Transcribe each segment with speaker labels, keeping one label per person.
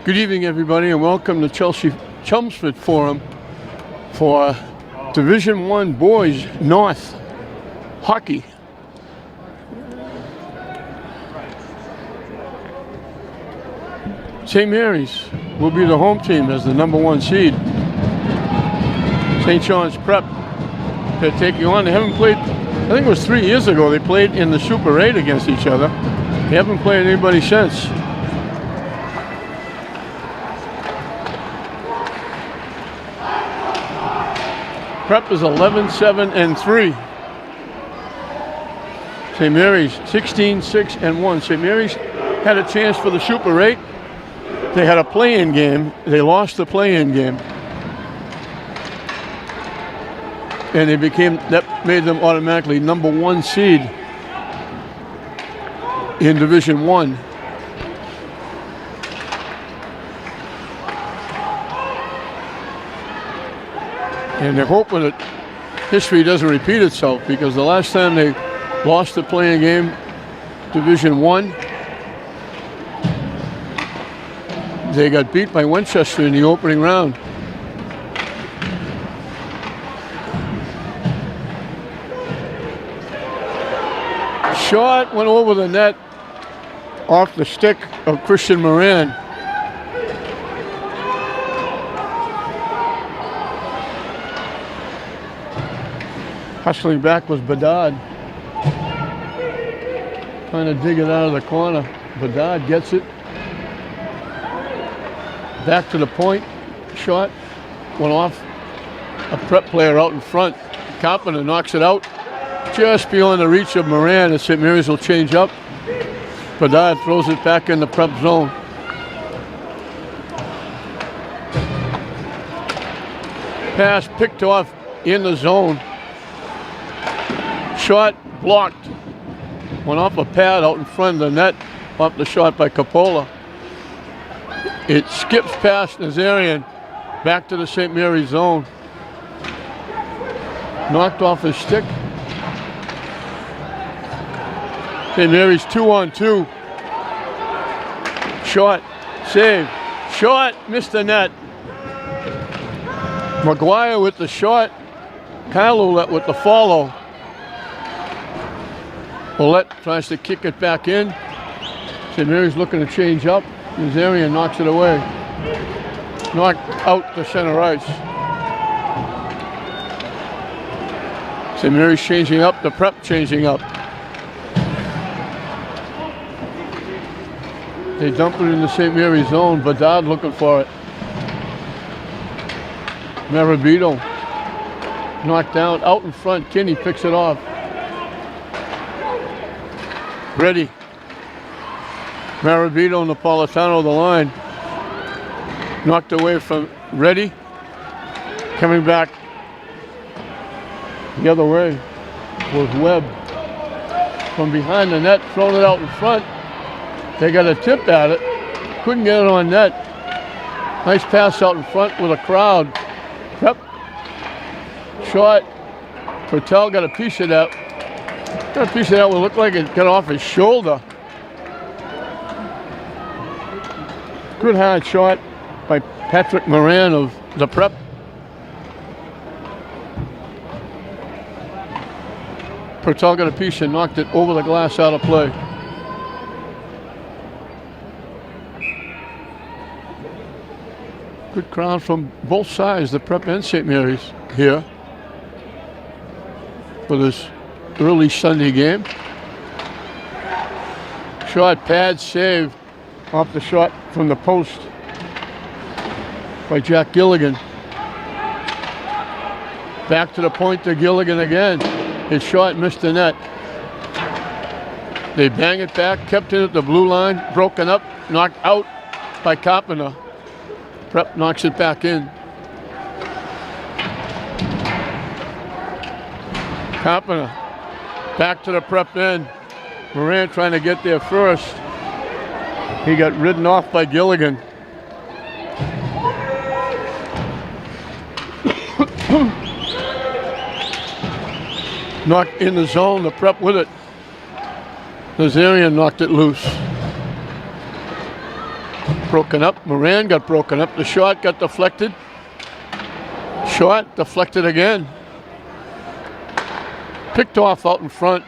Speaker 1: Good evening, everybody, and welcome to Chelsea Chelmsford Forum for Division I Boys North Hockey. St. Mary's will be the home team as the #1 seed. St. John's Prep, they're taking on. They haven't played, I think it was 3 years ago, they played in the Super 8 against each other. They haven't played anybody since. Prep is 11-7-3. St. Mary's 16-6-1. St. Mary's had a chance for the Super 8. They had a play-in game. They lost the play-in game. And that made them automatically #1 seed in Division I. And they're hoping that history doesn't repeat itself, because the last time they lost the playing game, Division I, they got beat by Winchester in the opening round. Shot went over the net off the stick of Christian Moran. Hustling back was Bedard. Trying to dig it out of the corner. Bedard gets it. Back to the point. Shot went off a Prep player out in front. Carpenter knocks it out just beyond the reach of Moran, and St. Mary's will change up. Bedard throws it back in the Prep zone. Pass picked off in the zone. Shot blocked. Went off a pad out in front of the net, off the shot by Coppola. It skips past Nazarian, back to the St. Mary's zone. Knocked off his stick. St. Mary's 2-on-2. Shot, save. Shot, missed the net. McGuire with the shot. Kyle Ouellette with the follow. Ouellette tries to kick it back in. St. Mary's looking to change up. Nazarian knocks it away. Knocked out to center ice. St. Mary's changing up, the Prep changing up. They dump it in the St. Mary's zone. Bedard looking for it. Marabito knocked down out in front. Kinney picks it off. Ready. Marabito and Napolitano the line. Knocked away from Ready. Coming back the other way was Webb. From behind the net, throwing it out in front. They got a tip at it. Couldn't get it on net. Nice pass out in front with a crowd. Prep. Shot. Pertel got a piece of that. Got a piece of that would look like it got off his shoulder. Good hard shot by Patrick Moran of the Prep. Pertel got a piece and knocked it over the glass out of play. Good crowd from both sides, the Prep and St. Mary's here for this early Sunday game. Shot, pad, save off the shot from the post by Jack Gilligan. Back to the point to Gilligan again. His shot missed the net. They bang it back, kept it at the blue line, broken up, knocked out by Carpenter. Prep knocks it back in. Carpenter back to the Prep end. Moran trying to get there first. He got ridden off by Gilligan. Knocked in the zone, the Prep with it. Nazarian knocked it loose. Broken up. Moran got broken up. The shot got deflected. Shot deflected again. Picked off out in front.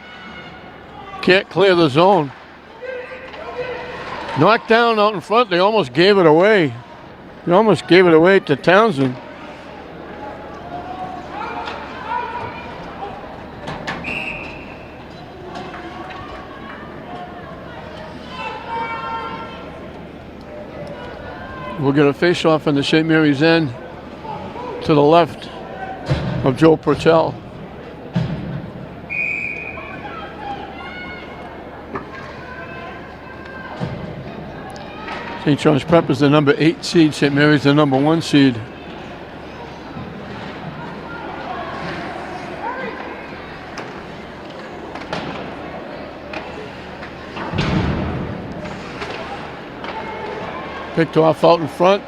Speaker 1: Can't clear the zone. Knocked down out in front. They almost gave it away. They almost gave it away to Townsend. We'll get a face-off on the St. Mary's end to the left of Joe Purtell. St. John's Prep is the number 8 seed. St. Mary's the number 1 seed. Picked off out in front.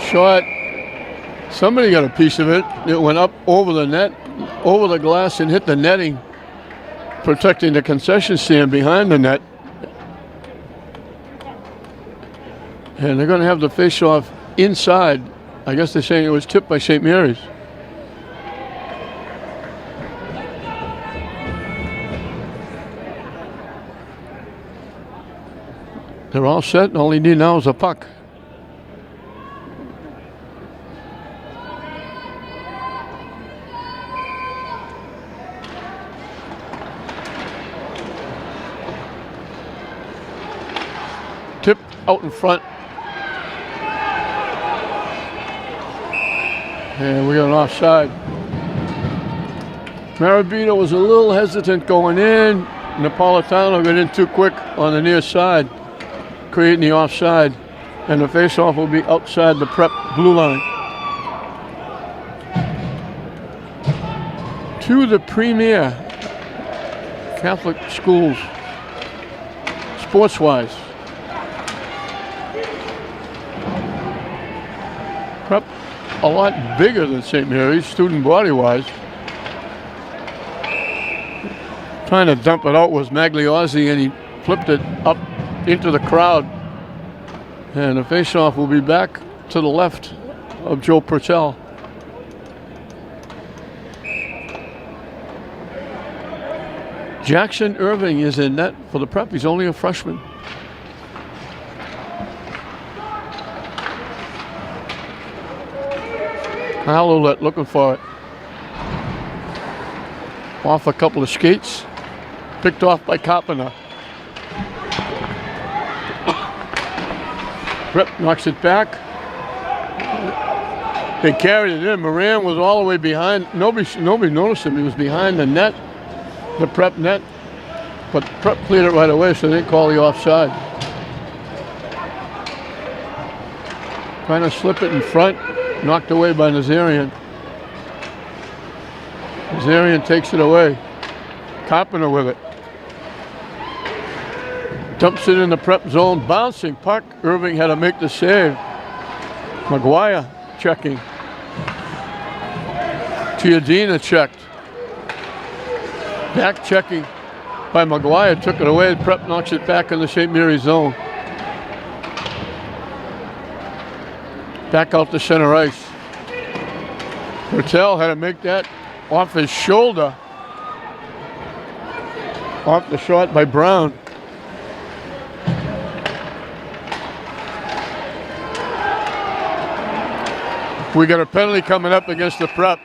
Speaker 1: Shot. Somebody got a piece of it. It went up over the net, over the glass, and hit the netting, protecting the concession stand behind the net. And they're going to have the face-off inside. I guess they're saying it was tipped by St. Mary's. They're all set, and all they need now is a puck. Tip out in front. And we got an offside. Marabito was a little hesitant going in. Napolitano got in too quick on the near side, creating the offside. And the face-off will be outside the Prep blue line. To the premier Catholic schools, sports-wise. Prep a lot bigger than St. Mary's, student body-wise. Trying to dump it out was Magliozzi, and he flipped it up into the crowd. And the face-off will be back to the left of Joe Purtell. Jackson Irving is in net for the Prep. He's only a freshman. Hallowlet looking for it. Off a couple of skates. Picked off by Carpenter. Prep knocks it back. They carried it in. Moran was all the way behind. Nobody noticed him. He was behind the net, the Prep net. But Prep cleared it right away, so they didn't call the offside. Trying to slip it in front. Knocked away by Nazarian. Nazarian takes it away. Carpenter with it. Dumps it in the Prep zone. Bouncing puck. Irving had to make the save. McGuire checking. Giardina checked. Back checking by McGuire. Took it away. Prep knocks it back in the St. Mary's zone. Back out to center ice. Purtell had to make that off his shoulder. Off the shot by Brown. We got a penalty coming up against the Prep.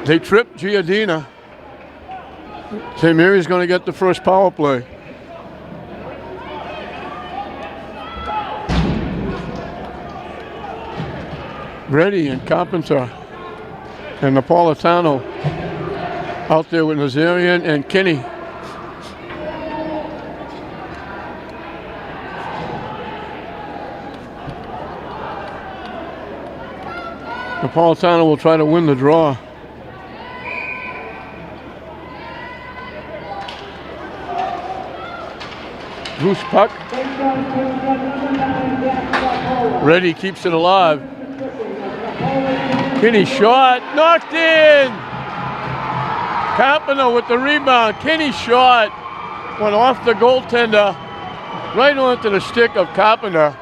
Speaker 1: They tripped Giardina. St. Mary's going to get the first power play. Reddy and Carpenter and Napolitano out there with Nazarian and Kinney. Napolitano will try to win the draw. Loose puck. Reddy keeps it alive. Kinney shot, knocked in. Carpenter with the rebound. Kinney shot, went off the goaltender right onto the stick of Carpenter,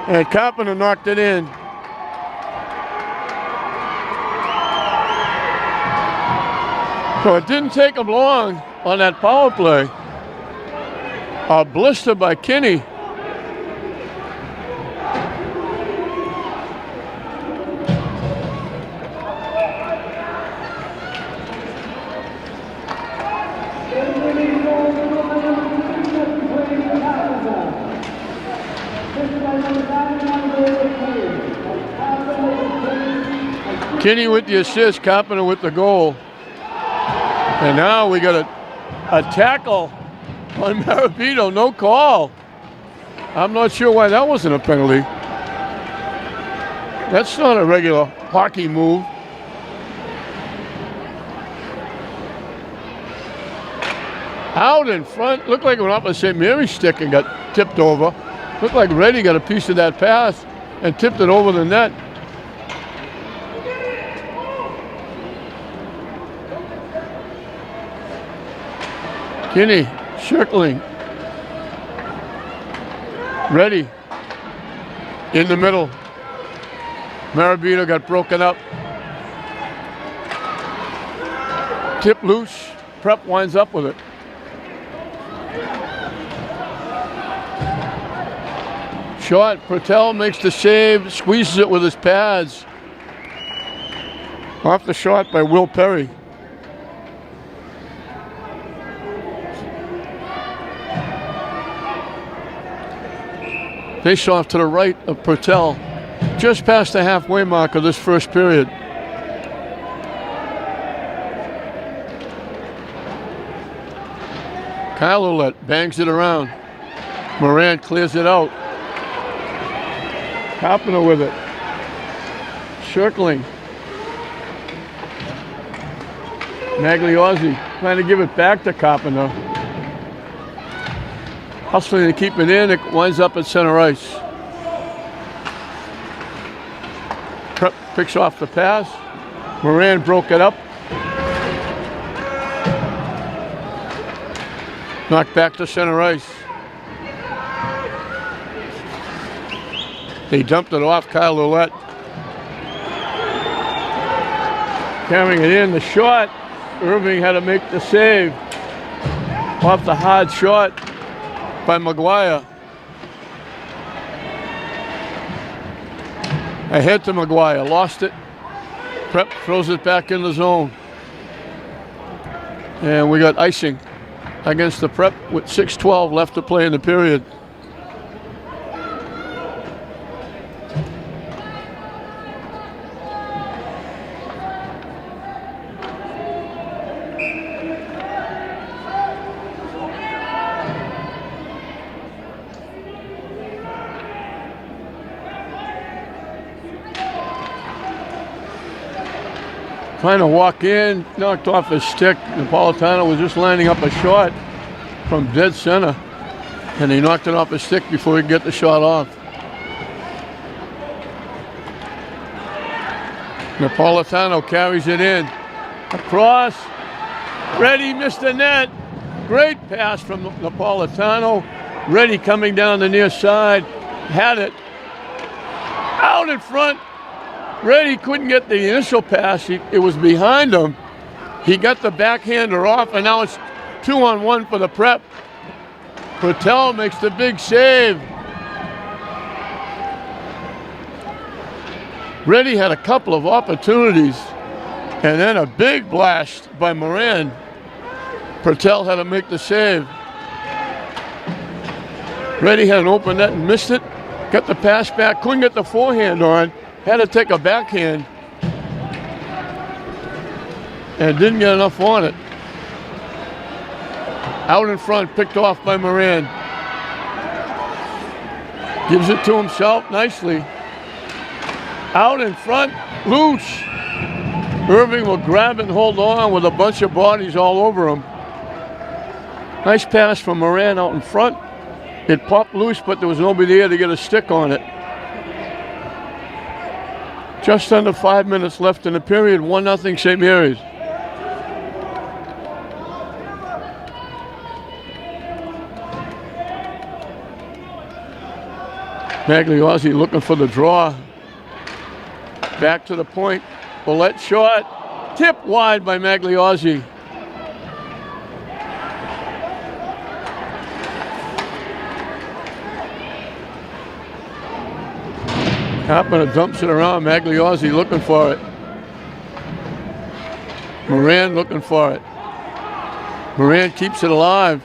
Speaker 1: and Carpenter knocked it in. So it didn't take him long on that power play. A blister by Kinney. Kinney with the assist, Carpenter with the goal. And now we got a tackle on Marabito, no call. I'm not sure why that wasn't a penalty. That's not a regular hockey move. Out in front, looked like it went up a St. Mary's stick and got tipped over. Looked like Reddy got a piece of that pass and tipped it over the net. Kinney circling. Reddy in the middle. Marabito got broken up. Tip loose. Prep winds up with it. Shot. Pertel makes the save. Squeezes it with his pads. Off the shot by Will Perry. Face off to the right of Pertel, just past the halfway mark of this first period. Kyle Ouellette bangs it around. Moran clears it out. Carpenter with it. Circling. Magliozzi trying to give it back to Carpenter. Hustling to keep it in, it winds up at center ice. Prep picks off the pass. Moran broke it up. Knocked back to center ice. They dumped it off Kyle Ouellette. Carrying it in, the shot. Irving had to make the save. Off the hard shot by McGuire. Ahead to McGuire, lost it. Prep throws it back in the zone. And we got icing against the Prep with 6:12 left to play in the period. Trying to walk in, knocked off his stick. Napolitano was just lining up a shot from dead center, and he knocked it off his stick before he could get the shot off. Napolitano carries it in. Across. Reddy missed the net. Great pass from Napolitano. Reddy coming down the near side. Had it. Out in front. Reddy couldn't get the initial pass. It was behind him. He got the backhander off, and now it's 2-on-1 for the Prep. Pertel makes the big save. Reddy had a couple of opportunities, and then a big blast by Moran. Pertel had to make the save. Reddy had an open net and missed it. Got the pass back, couldn't get the forehand on. Had to take a backhand and didn't get enough on it. Out in front, picked off by Moran. Gives it to himself nicely. Out in front, loose. Irving will grab and hold on with a bunch of bodies all over him. Nice pass from Moran out in front. It popped loose, but there was nobody there to get a stick on it. Just under 5 minutes left in the period, 1-0 St. Mary's. Magliozzi looking for the draw. Back to the point. Bullet shot. Tip wide by Magliozzi. Carpenter dumps it around. Magliozzi looking for it. Moran looking for it. Moran keeps it alive.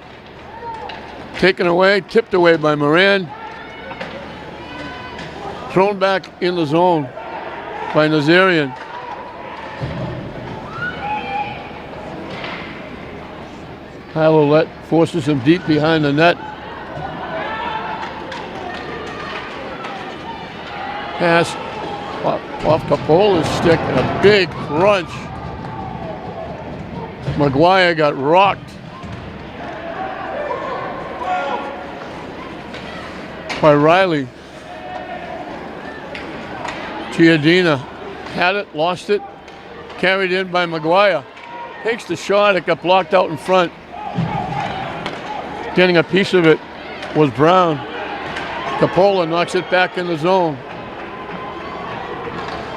Speaker 1: Taken away, tipped away by Moran. Thrown back in the zone by Nazarian. Hylolette forces him deep behind the net. Pass off Capola's stick and a big crunch. Maguire got rocked. By Riley. Giardina had it, lost it, carried in by Maguire. Takes the shot, it got blocked out in front. Getting a piece of it was Brown. Capola knocks it back in the zone.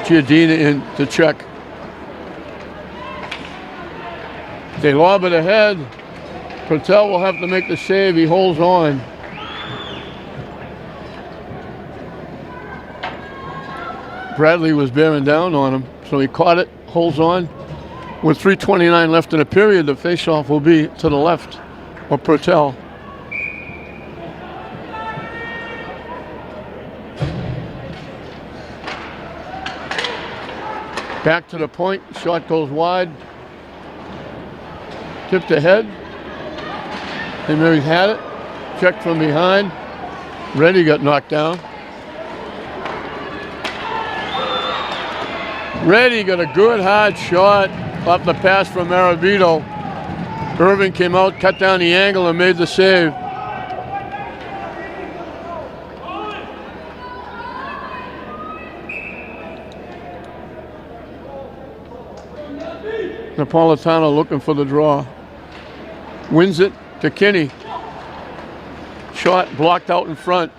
Speaker 1: Giardina in to check. They lob it ahead. Pertel will have to make the save. He holds on. Bradley was bearing down on him, so he caught it, holds on. With 3:29 left in the period, the faceoff will be to the left of Pertel. Back to the point, shot goes wide. Tipped ahead. St. Mary's had it. Checked from behind. Reddy got knocked down. Reddy got a good hard shot off the pass from Maravito. Irving came out, cut down the angle, and made the save. Napolitano looking for the draw. Wins it to Kinney. Shot blocked out in front.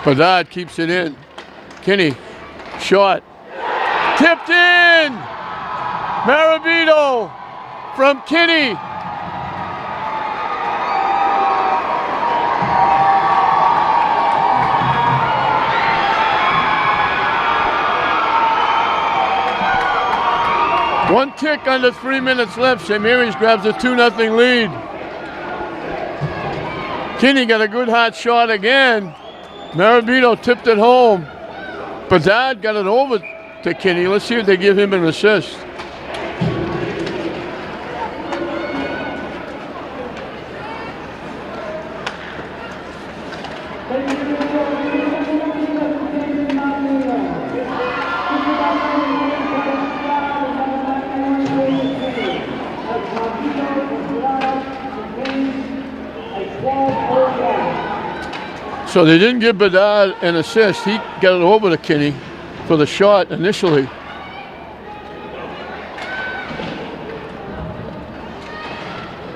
Speaker 1: Bedard keeps it in. Kinney, shot. Tipped in! Maravito from Kinney. One tick under 3 minutes left. St. Mary's grabs a 2-0 lead. Kinney got a good hot shot again. Maravito tipped it home. Bedard got it over to Kinney. Let's see if they give him an assist. So they didn't give Bedard an assist. He got it over to Kinney for the shot initially.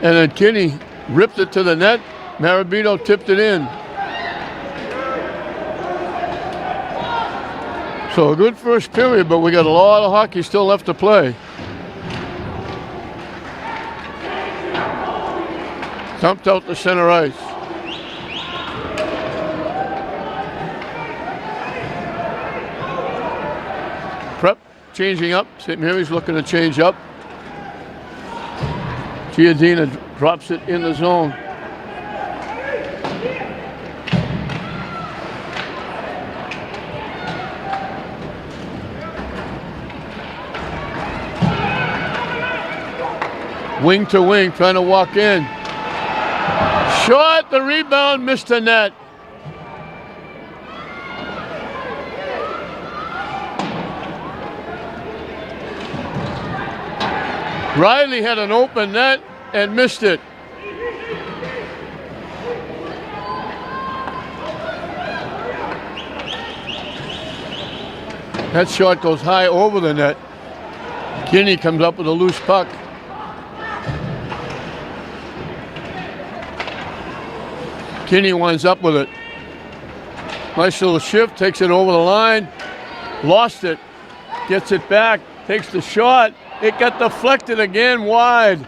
Speaker 1: And then Kinney ripped it to the net. Maravito tipped it in. So a good first period, but we got a lot of hockey still left to play. Dumped out to center ice. Prep changing up. St. Mary's looking to change up. Giardina drops it in the zone. Wing to wing, trying to walk in. Shot, the rebound, missed the net. Riley had an open net and missed it. That shot goes high over the net. Kinney comes up with a loose puck. Kinney winds up with it. Nice little shift, takes it over the line. Lost it. Gets it back, takes the shot. It got deflected again wide.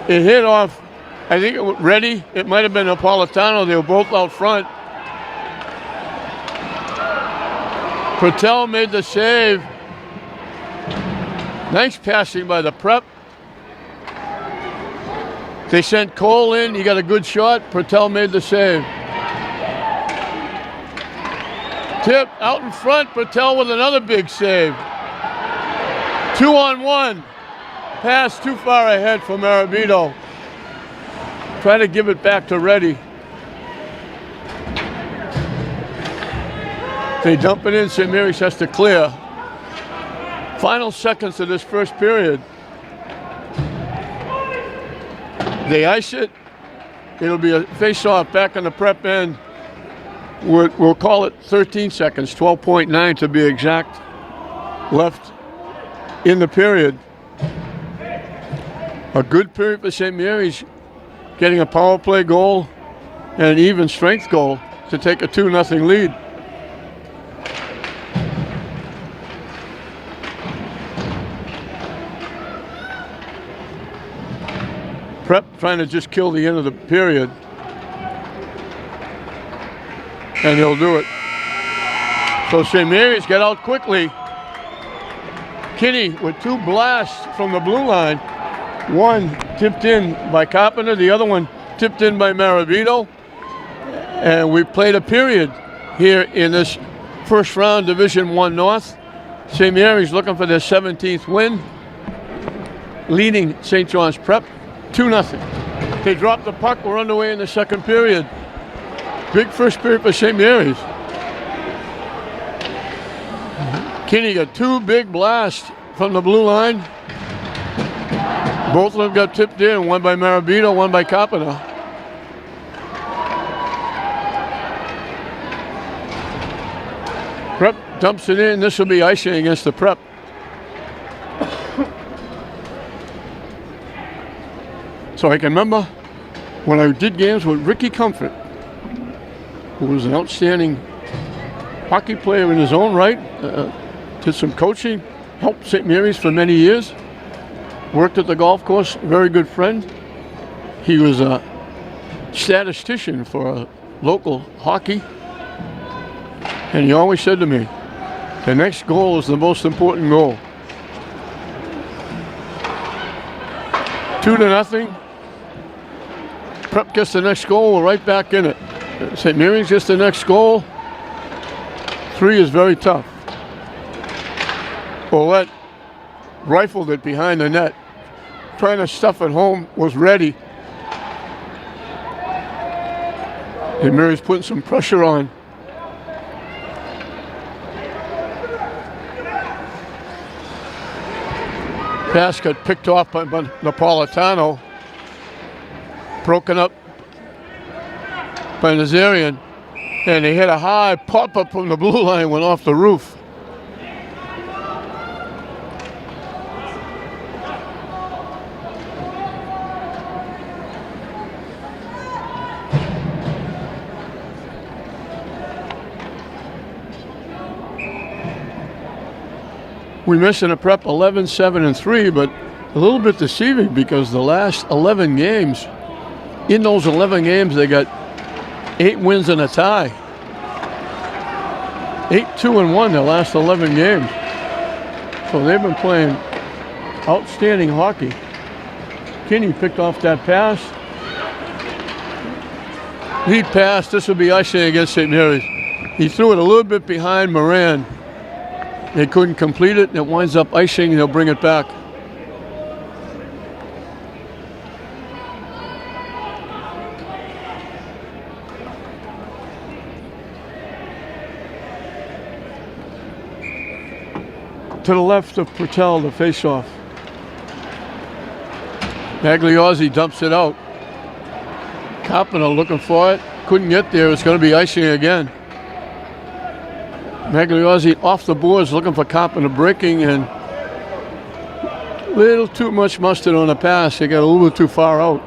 Speaker 1: It hit off, I think it was Reddy. It might have been Napolitano. They were both out front. Patel made the save. Nice passing by the prep. They sent Cole in. He got a good shot. Patel made the save. Tip out in front. Patel with another big save. 2-on-1. Pass too far ahead for Marabito. Try to give it back to Reddy. They dump it in. St. Mary's has to clear. Final seconds of this first period. They ice it. It'll be a face-off back on the prep end. We'll call it 13 seconds, 12.9 to be exact, left in the period. A good period for St. Mary's, getting a power play goal and an even strength goal to take a 2-0 lead. Prep trying to just kill the end of the period. And they'll do it. So St. Mary's get out quickly. Kinney with 2 blasts from the blue line. One tipped in by Carpenter, the other one tipped in by Marabito. And we played a period here in this first round Division I North. St. Mary's looking for their 17th win, leading St. John's Prep 2-0. They dropped the puck. We're underway in the second period. Big first period for St. Mary's. Kinney got 2 big blasts from the blue line. Both of them got tipped in, one by Marabito, one by Carpenter. Prep dumps it in. This will be icing against the Prep. So I can remember when I did games with Ricky Comfort, who was an outstanding hockey player in his own right, did some coaching, helped St. Mary's for many years, worked at the golf course, very good friend. He was a statistician for local hockey, and he always said to me, the next goal is the most important goal. 2-0. Prep gets the next goal, we're right back in it. St. Mary's gets the next goal. 3 is very tough. Ouellette rifled it behind the net. Trying to stuff it home, was ready. And Mary's putting some pressure on. Pass got picked off by Napolitano. Broken up by Nazarian. And they hit a high pop-up from the blue line, went off the roof. We missed in a Prep 11, 7, and 3, but a little bit deceiving because the last 11 games, in those 11 games, they got 8 wins and a tie. 8-2-1 their last 11 games. So they've been playing outstanding hockey. Kinney picked off that pass. Lead pass, this will be icing against St. Mary's. He threw it a little bit behind Moran. They couldn't complete it, and it winds up icing, and they'll bring it back. To the left of Patel, the face-off. Magliozzi dumps it out. Carpenter looking for it. Couldn't get there. It's going to be icing again. Magliozzi off the boards looking for Carpenter breaking, and a little too much mustard on the pass. They got a little bit too far out.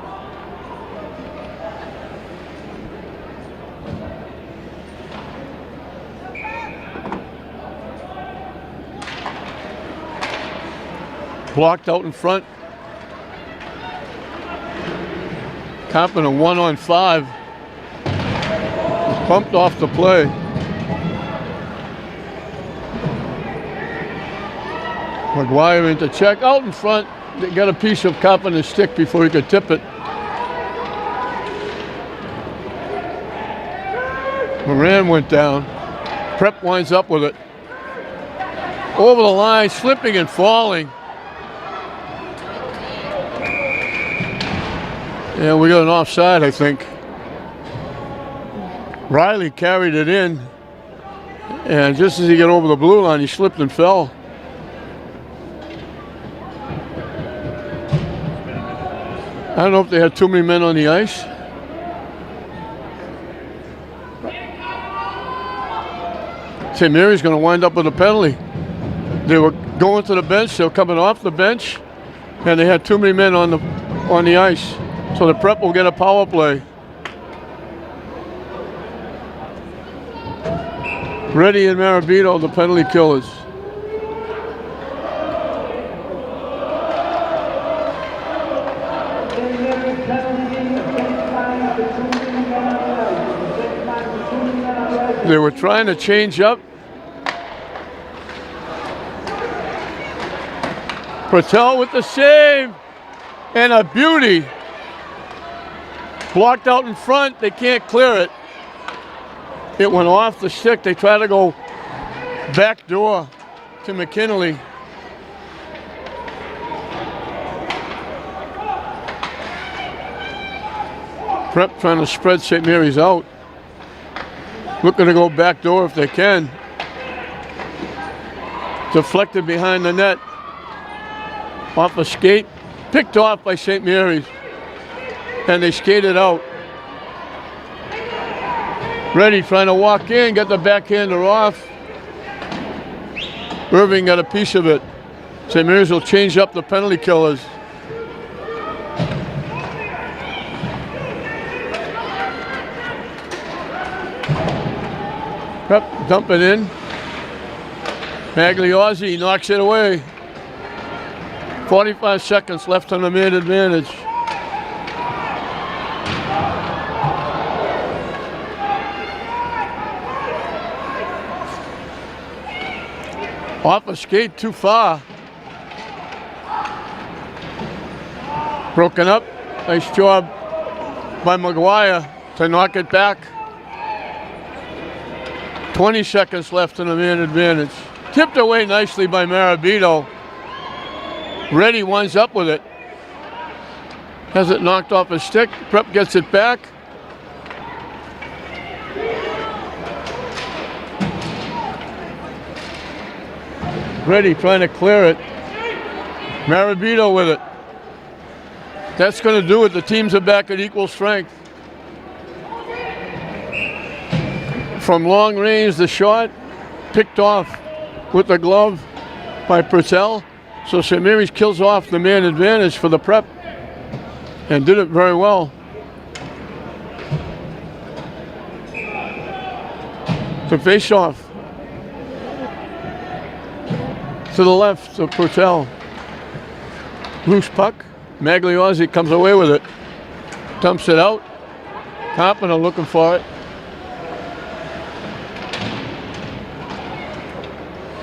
Speaker 1: blocked out in front. Compton a 1-on-5. Bumped off the play. McGuire into check. Out in front. They got a piece of Compton's stick before he could tip it. Moran went down. Prep winds up with it. Over the line, slipping and falling. Yeah, we got an offside, I think. Riley carried it in, and just as he got over the blue line, he slipped and fell. I don't know if they had too many men on the ice. St. Mary's going to wind up with a penalty. They were going to the bench, they were coming off the bench, and they had too many men on the ice. So the Prep will get a power play. Reddy and Marabito, the penalty killers. They were trying to change up. Patel with the save and a beauty. Blocked out in front, they can't clear it. It went off the stick. They try to go back door to McKinley. Prep trying to spread St. Mary's out. Looking to go back door if they can. Deflected behind the net. Off a skate. Picked off by St. Mary's. And they skated out. Reddy trying to walk in, get the backhander off. Irving got a piece of it. St. Mary's will change up the penalty killers. Prep dump it in. Magliozzi knocks it away. 45 seconds left on the man advantage. Off a skate too far. Broken up. Nice job by McGuire to knock it back. 20 seconds left in the man advantage. Tipped away nicely by Marabito. Reddy winds up with it. Has it knocked off his stick. Prep gets it back. Reddy trying to clear it. Marabito with it. That's going to do it. The teams are back at equal strength. From long range, the shot picked off with the glove by Purcell. So St. Mary's kills off the man advantage for the Prep and did it very well. To face off. To the left of Purcell. Loose puck. Magliozzi comes away with it. Dumps it out. Carpenter looking for it.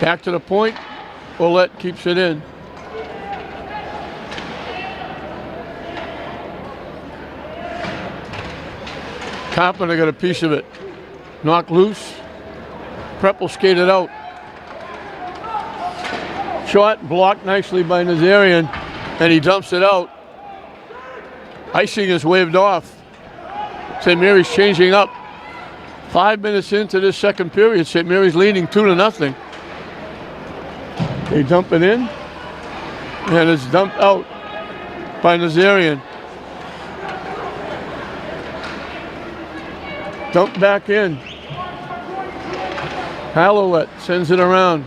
Speaker 1: Back to the point. Ouellette keeps it in. Carpenter got a piece of it. Knocked loose. Prep will skate it out. Shot blocked nicely by Nazarian, and he dumps it out. Icing is waved off. St. Mary's changing up. 5 minutes into this second period, St. Mary's leading 2-0. They dump it in, and it's dumped out by Nazarian. Dumped back in. Ouellette sends it around.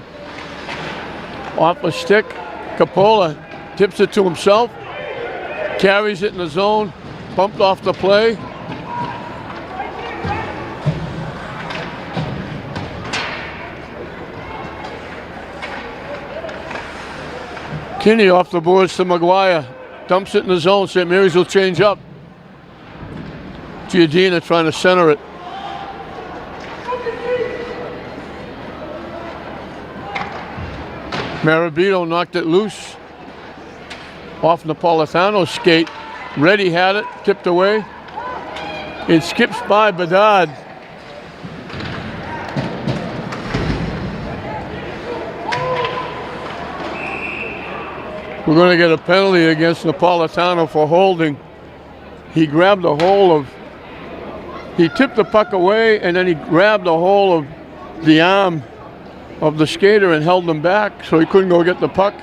Speaker 1: Off a stick, Capola tips it to himself, carries it in the zone, bumped off the play. Kinney off the boards to McGuire. Dumps it in the zone. St. Mary's will change up. Giardina trying to center it. Marabito knocked it loose. Off Napolitano's skate. Reddy had it, tipped away. It skips by Bedard. We're going to get a penalty against Napolitano for holding. He grabbed a hold of, he tipped the puck away and then he grabbed a hold of the arm of the skater and held him back so he couldn't go get the puck.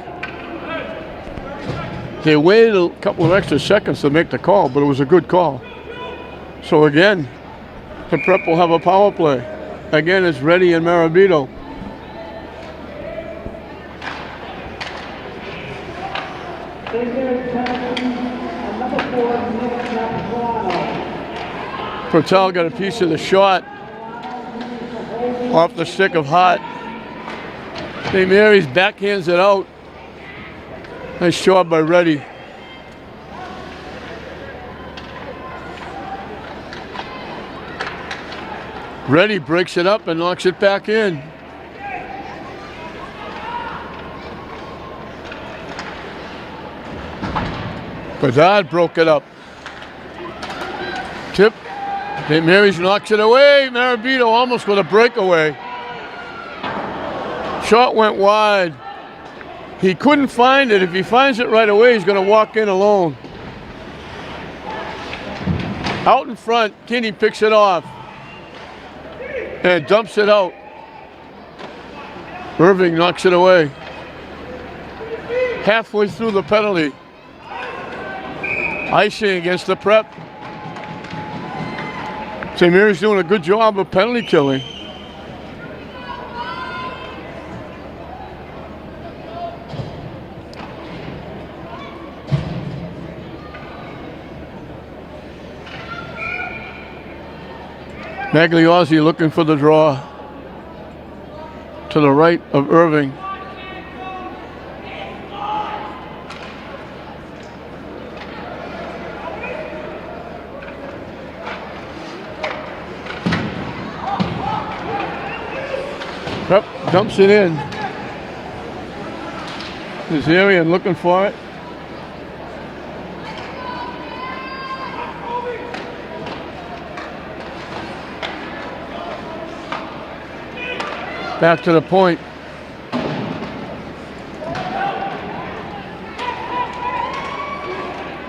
Speaker 1: They waited a couple of extra seconds to make the call, but it was a good call. So again, the Prep will have a power play. Again, it's Reddy and Marabito. Pertel got a piece of the shot off the stick of Hart. St. Mary's backhands it out. Nice job by Reddy. Reddy breaks it up and knocks it back in. Bedard broke it up. Tip. St. Mary's knocks it away. Marabito almost with a breakaway. Shot went wide. He couldn't find it. If he finds it right away, he's going to walk in alone. Out in front, Kinney picks it off and dumps it out. Irving knocks it away. Halfway through the penalty. Icing against the Prep. St. Mary's doing a good job of penalty killing. Magliozzi looking for the draw to the right of Irving. Yep, dumps it in. Nazarian looking for it. Back to the point.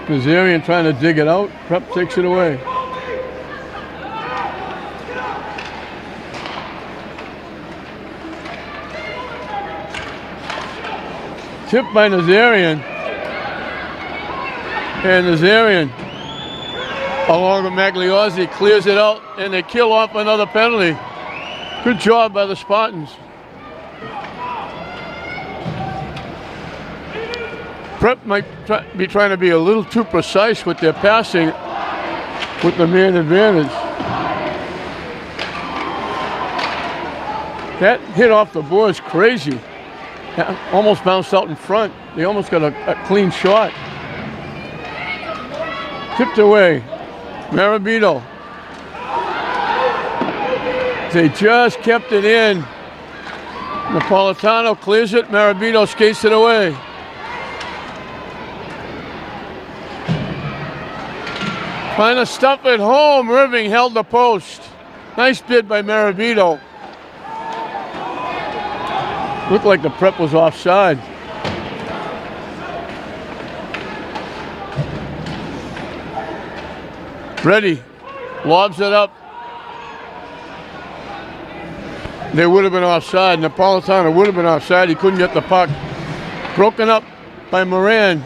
Speaker 1: Nazarian trying to dig it out. Prep takes it away. Tipped by Nazarian. And Nazarian, along with Magliozzi, clears it out and they kill off another penalty. Good job by the Spartans. Prep might be trying to be a little too precise with their passing with the man advantage. That hit off the boards crazy. Almost bounced out in front. They almost got a clean shot. Tipped away. Marabito. They just kept it in. Napolitano clears it. Marabito skates it away. Trying to stuff it home. Irving held the post. Nice bid by Marabito. Looked like the Prep was offside. Reddy lobs it up. They would have been offside. Napolitano would have been offside. He couldn't get the puck. Broken up by Moran.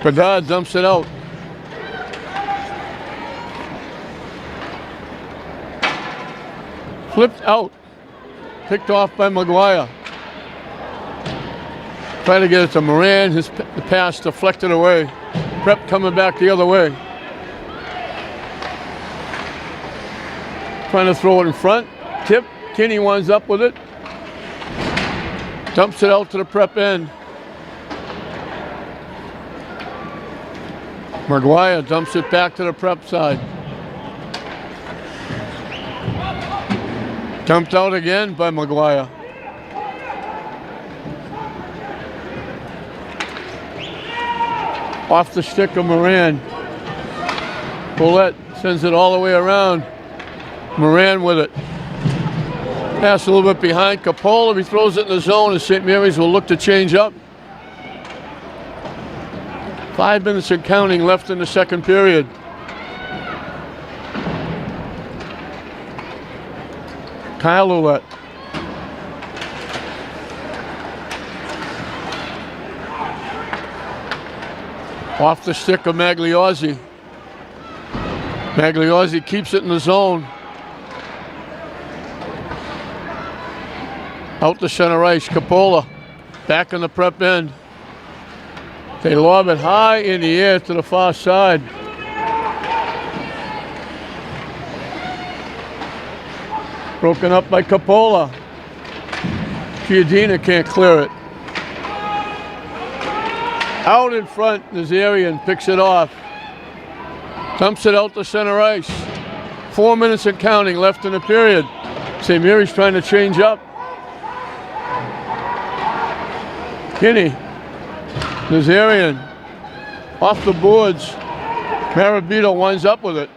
Speaker 1: Bedard dumps it out. Flipped out. Picked off by McGuire. Trying to get it to Moran. The pass deflected away. Prep coming back the other way. Trying to throw it in front. Tip. Kinney winds up with it. Dumps it out to the prep end. Maguire dumps it back to the prep side. Dumped out again by Maguire. Off the stick of Moran. Bullet sends it all the way around. Moran with it. Pass a little bit behind Capola. He throws it in the zone, and St. Mary's will look to change up. 5 minutes and counting left in the second period. Kyle Ouellette. Off the stick of Magliozzi. Magliozzi keeps it in the zone. Out to center ice. Capola back in the prep end. They lob it high in the air to the far side. Broken up by Capola. Chiodina can't clear it. Out in front, Nazarian picks it off. Dumps it out to center ice. 4 minutes and counting left in the period. St. Mary's trying to change up. Kinney. Nazarian. Off the boards. Marabito winds up with it.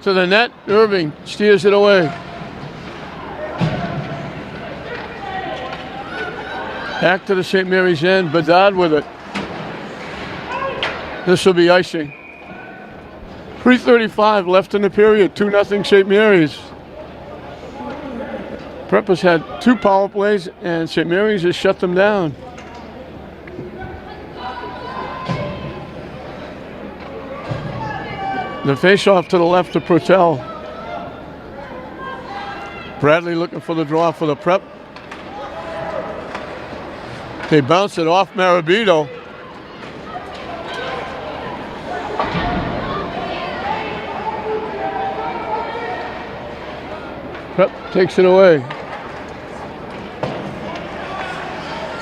Speaker 1: To the net. Irving steers it away. Back to the St. Mary's end. Bedard with it. This will be icing. 3:35 left in the period. 2-0 St. Mary's. Prep has had 2 power plays, and St. Mary's has shut them down. The face-off to the left of Protel. Bradley looking for the draw for the Prep. They bounce it off Marabito. Prep takes it away.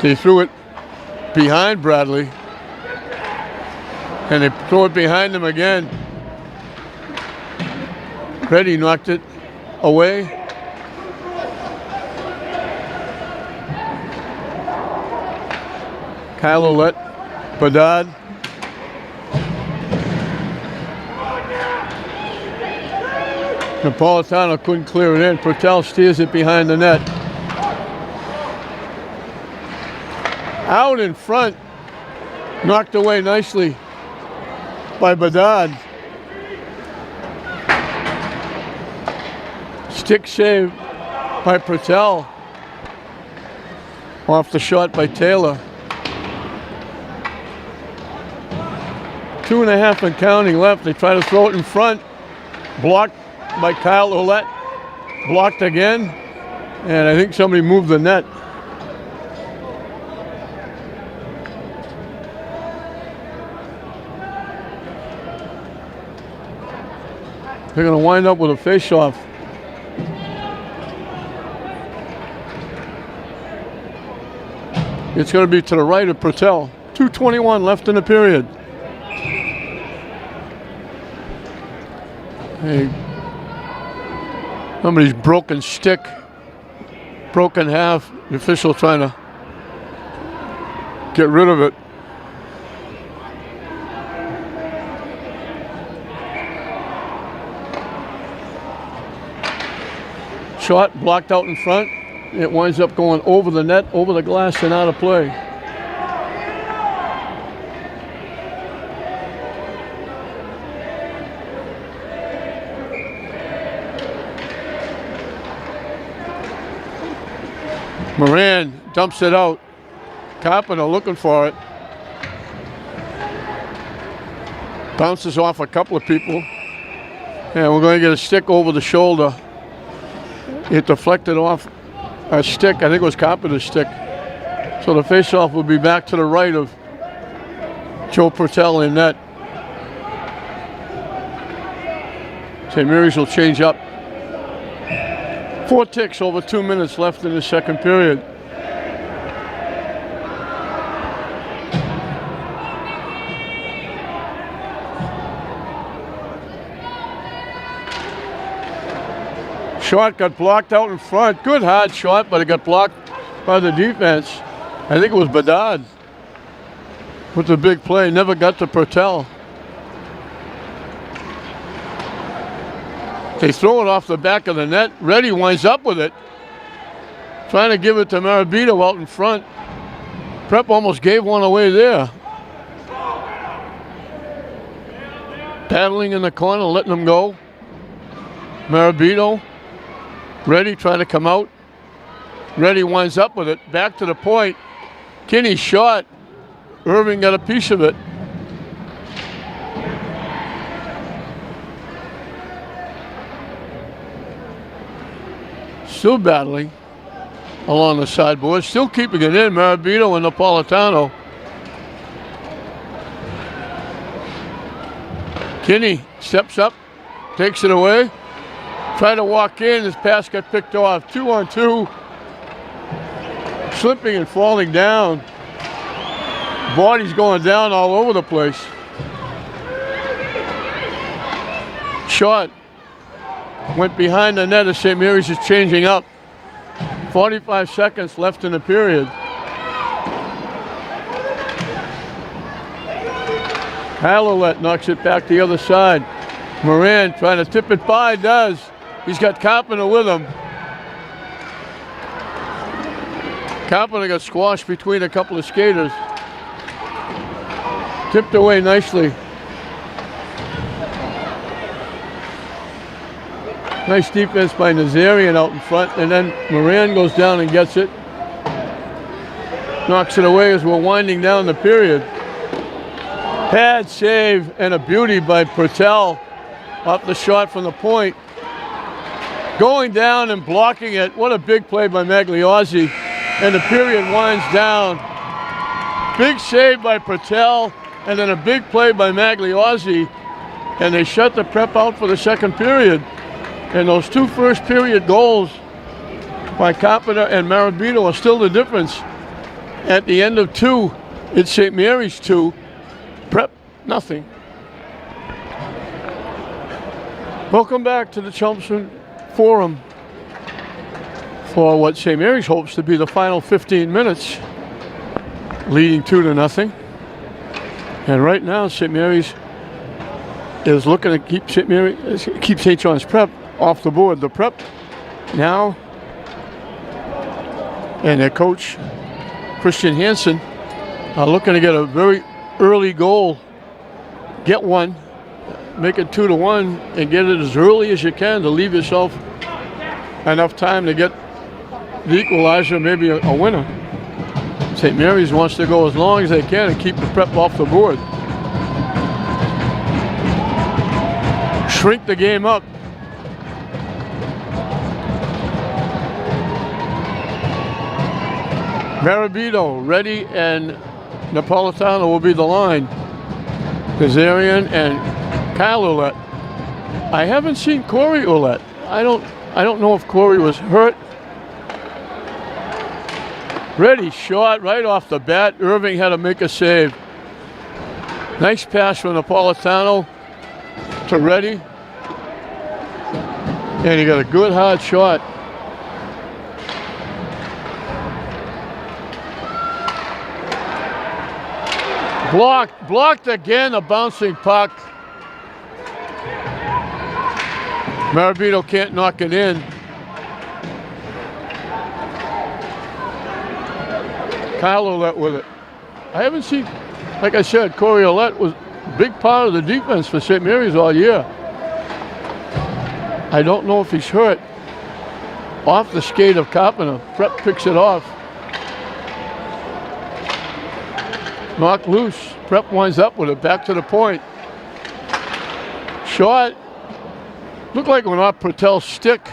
Speaker 1: They threw it behind Bradley. And they throw it behind him again. Reddy knocked it away. Kyle Ouellette, Bedard. Napolitano couldn't clear it in. Protel steers it behind the net. Out in front. Knocked away nicely by Bedard. Stick save by Protel. Off the shot by Taylor. 2.5 and counting left. They try to throw it in front. Blocked by Kyle Ouellette. Blocked again. And I think somebody moved the net. They're going to wind up with a face-off. It's going to be to the right of Protel. 2:21 left in the period. Hey, somebody's broken stick, broken half. The official trying to get rid of it. Shot blocked out in front. It winds up going over the net, over the glass, and out of play. Moran dumps it out. Carpenter looking for it. Bounces off a couple of people. And we're going to get a stick over the shoulder. It deflected off a stick. I think it was Carpenter's stick. So the faceoff will be back to the right of Joe Protel in net. St. Mary's will change up. 4 ticks over 2 minutes left in the second period. Shot got blocked out in front. Good hard shot, but it got blocked by the defense. I think it was Bedard with the big play. Never got to Pertel. They throw it off the back of the net. Reddy winds up with it. Trying to give it to Marabito out in front. Prep almost gave one away there. Paddling in the corner, letting them go. Marabito. Reddy trying to come out. Reddy winds up with it. Back to the point. Kinney shot. Irving got a piece of it. Still battling along the sideboard. Still keeping it in. Marabito and Napolitano. Kinney steps up. Takes it away. Trying to walk in. His pass got picked off. 2-on-2. Slipping and falling down. Body's going down all over the place. Shot went behind the net as St. Mary's is changing up. 45 seconds left in the period. Hallowett knocks it back the other side. Moran trying to tip it by, does. He's got Carpenter with him. Carpenter got squashed between a couple of skaters. Tipped away nicely. Nice defense by Nazarian out in front, and then Moran goes down and gets it. Knocks it away as we're winding down the period. Pad save and a beauty by Pertel off the shot from the point. Going down and blocking it. What a big play by Magliozzi. And the period winds down. Big save by Pertel, and then a big play by Magliozzi. And they shut the Prep out for the second period. And those two first period goals by Carpenter and Marabito are still the difference. At the end of 2, it's St. Mary's 2, Prep nothing. Welcome back to the Chelmsford Forum for what St. Mary's hopes to be the final 15 minutes, leading 2-0. And right now, St. Mary's is looking to keep St. John's Prep off the board. The Prep now, and their coach, Christian Hansen, are looking to get a very early goal. Get one, make it 2-1, and get it as early as you can to leave yourself enough time to get the equalizer, maybe a winner. St. Mary's wants to go as long as they can and keep the Prep off the board. Shrink the game up. Marabito, Reddy, and Napolitano will be the line. Kazarian and Kyle Ouellette. I haven't seen Corey Ouellette. I don't know if Corey was hurt. Reddy shot right off the bat. Irving had to make a save. Nice pass from Napolitano to Reddy. And he got a good hard shot. Blocked again, a bouncing puck. Marabito can't knock it in. Kyle Ouellette with it. I haven't seen, like I said, Corey Ouellette was a big part of the defense for St. Mary's all year. I don't know if he's hurt. Off the skate of Carpenter. Prep picks it off. Knocked loose. Prep winds up with it. Back to the point. Shot. Looked like it went off Pertel's stick.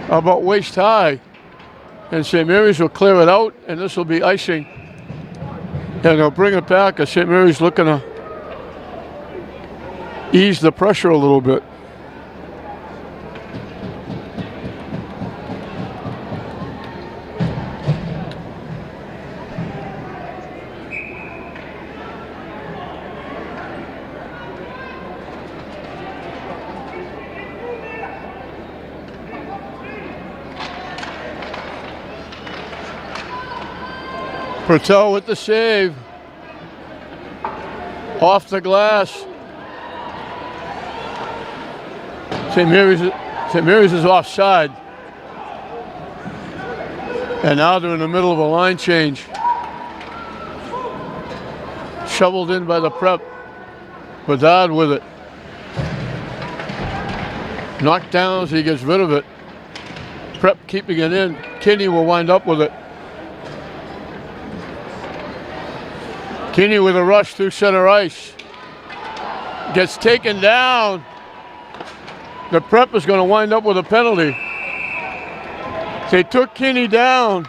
Speaker 1: About waist high. And St. Mary's will clear it out, and this will be icing. And they'll bring it back as St. Mary's looking to ease the pressure a little bit. Purtell with the save. Off the glass. St. Mary's is offside. And now they're in the middle of a line change. Shoveled in by the prep. Bedard with it. Knocked down, so he gets rid of it. Prep keeping it in. Kinney will wind up with it. Kinney with a rush through center ice. Gets taken down. The prep is going to wind up with a penalty. They took Kinney down.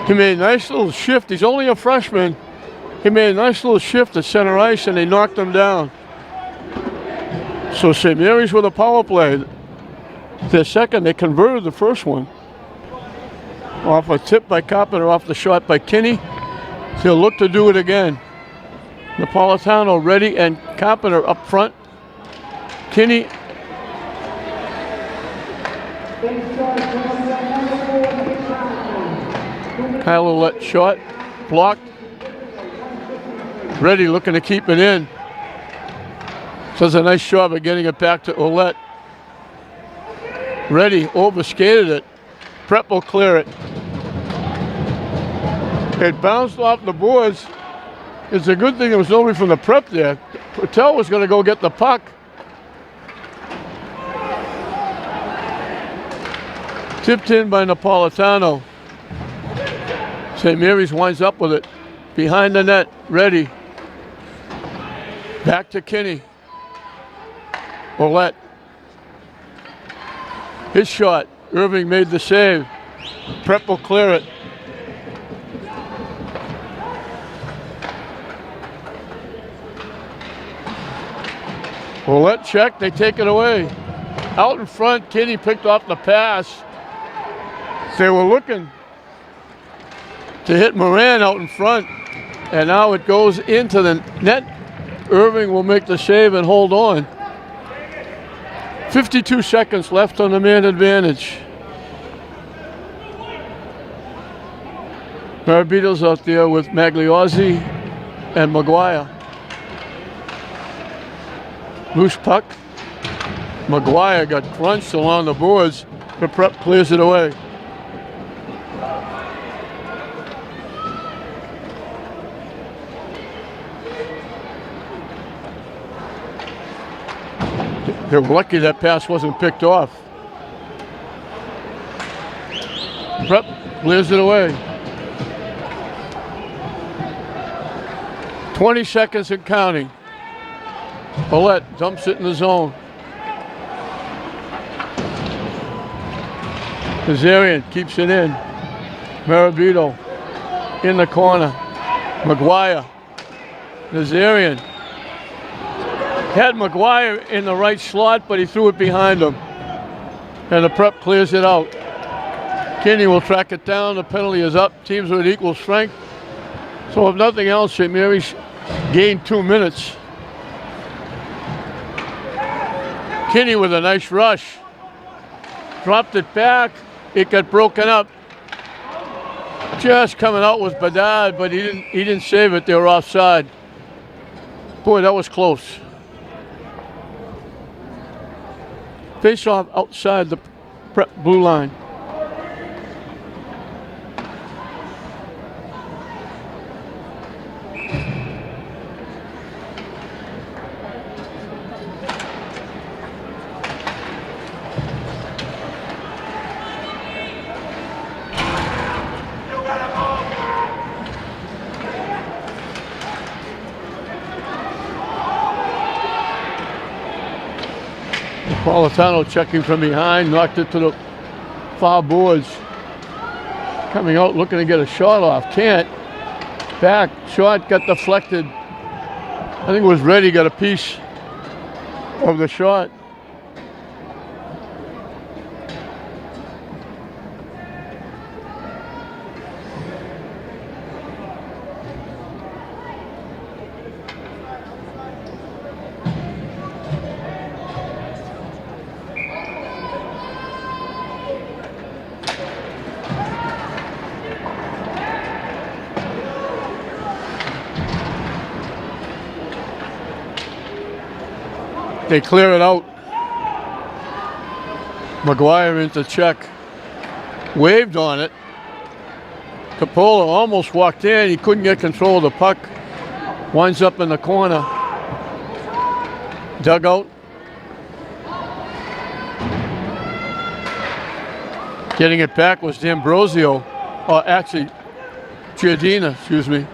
Speaker 1: He made a nice little shift. He's only a freshman. He made a nice little shift at center ice and they knocked him down. So St. Mary's with a power play. Their second, they converted the first one. Off a tip by Carpenter, off the shot by Kinney. They'll look to do it again. Napolitano ready and Carpenter up front. Kinney. Kyle Ouellette shot. Blocked. Ready looking to keep it in. Does a nice job of getting it back to Ouellette. Ready overskated it. Prep will clear it. It bounced off the boards. It's a good thing there was nobody from the prep there. Purtell was going to go get the puck. Tipped in by Napolitano. St. Mary's winds up with it. Behind the net, ready. Back to Kinney. Ouellette. His shot. Irving made the save. Prep will clear it. Ouellette check, they take it away. Out in front, Kinney picked off the pass. They were looking to hit Moran out in front. And now it goes into the net. Irving will make the save and hold on. 52 seconds left on the man advantage. Marabito's out there with Magliozzi and Maguire. Loose puck. Maguire got crunched along the boards. The prep clears it away. They were lucky that pass wasn't picked off. Prep clears it away. 20 seconds and counting. Ouellette dumps it in the zone. Kazarian keeps it in. Marabito in the corner. Maguire. Kazarian. Had Maguire in the right slot, but he threw it behind him. And the prep clears it out. Kinney will track it down. The penalty is up. Teams are at equal strength. So if nothing else, St. Mary's gained 2 minutes. Kinney with a nice rush. Dropped it back. It got broken up. Just coming out was Bedard, but he didn't save it. They were offside. Boy, that was close. Face off outside the prep blue line. Napolitano checking from behind, knocked it to the far boards. Coming out looking to get a shot off, can't. Back, shot got deflected. I think it was Reddy got a piece of the shot. They clear it out. McGuire into check. Waved on it. Coppola almost walked in. He couldn't get control of the puck. Winds up in the corner. Dugout. Getting it back was D'Ambrosio. Or actually, Giardina, excuse me.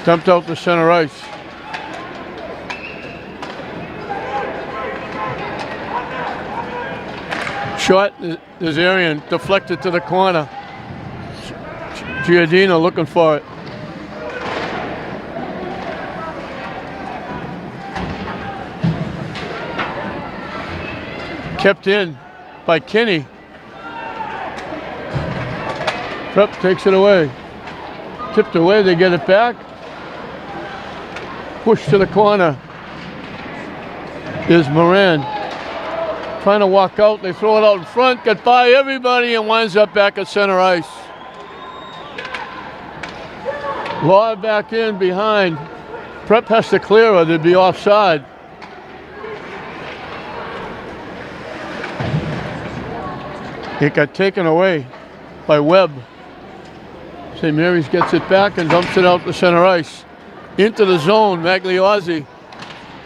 Speaker 1: Dumped out to center ice. Shot, there's Arian, deflected to the corner. Giardina looking for it. Kept in by Kinney. Prep takes it away. Tipped away, they get it back. Push to the corner is Moran. Trying to walk out, they throw it out in front, got by everybody and winds up back at center ice. Law back in behind. Prep has to clear her, they'd be offside. It got taken away by Webb. St. Mary's gets it back and dumps it out to center ice. Into the zone, Magliozzi.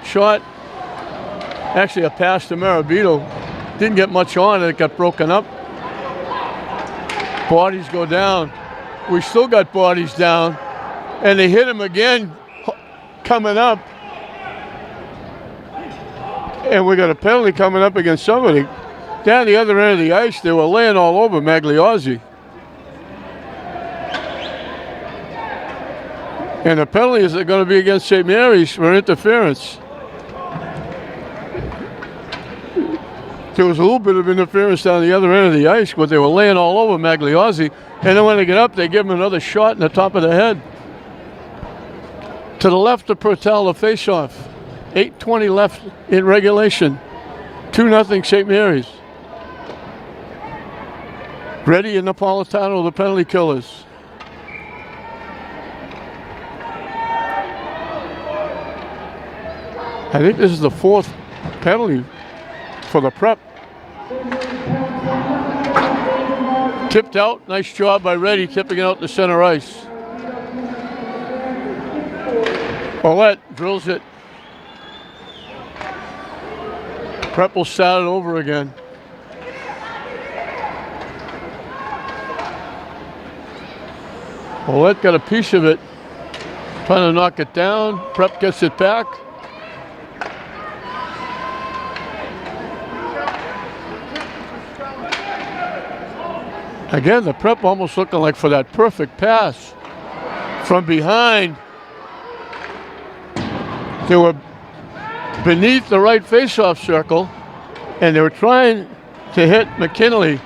Speaker 1: Shot, actually a pass to Marabito. Didn't get much on it, it got broken up. Bodies go down. We still got bodies down. And they hit him again, coming up. And we got a penalty coming up against somebody. Down the other end of the ice, they were laying all over Magliozzi. And the penalties are going to be against St. Mary's for interference. There was a little bit of interference down the other end of the ice, but they were laying all over Magliozzi. And then when they get up, they give him another shot in the top of the head. To the left of Pertel, the faceoff. 8:20 left in regulation. 2-0 St. Mary's. Reddy and Napolitano, the penalty killers. I think this is the fourth penalty for the Prep. Tipped out, nice job by Reddy, tipping it out to center ice. Ouellette drills it. Prep will start it over again. Ouellette got a piece of it, trying to knock it down. Prep gets it back. Again, the Prep almost looking like for that perfect pass. From behind, they were beneath the right faceoff circle, and they were trying to hit McKinley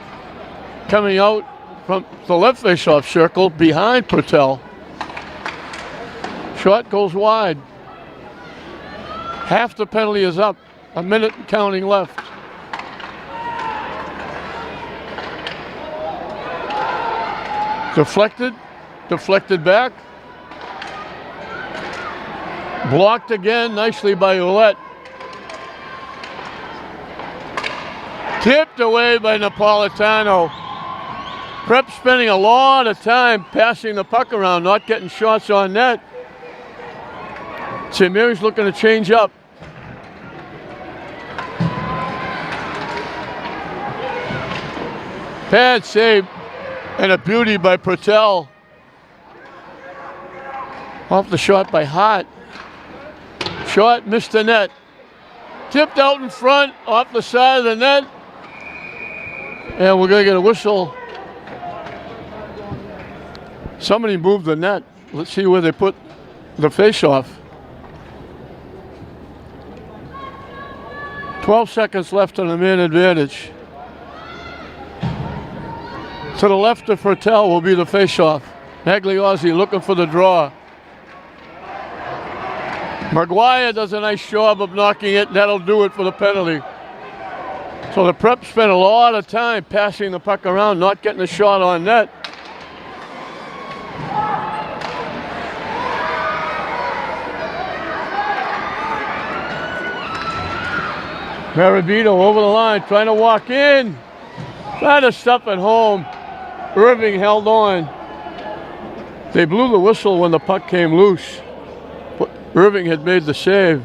Speaker 1: coming out from the left faceoff circle behind Pertel. Shot goes wide. Half the penalty is up. A minute and counting left. Deflected back. Blocked again, nicely by Ouellette. Tipped away by Napolitano. Prep spending a lot of time passing the puck around, not getting shots on net. St. Mary's looking to change up. Pad save and a beauty by Pertel. Off the shot by Hart. Shot missed the net. Tipped out in front, off the side of the net. And we're going to get a whistle. Somebody moved the net. Let's see where they put the face-off. 12 seconds left on the man advantage. To the left of Pertel will be the face-off. Magliozzi looking for the draw. McGuire does a nice job of knocking it, and that'll do it for the penalty. So the Prep spent a lot of time passing the puck around, not getting a shot on net. Marabito over the line, trying to walk in. Trying to stuff it home. Irving held on. They blew the whistle when the puck came loose. But Irving had made the save.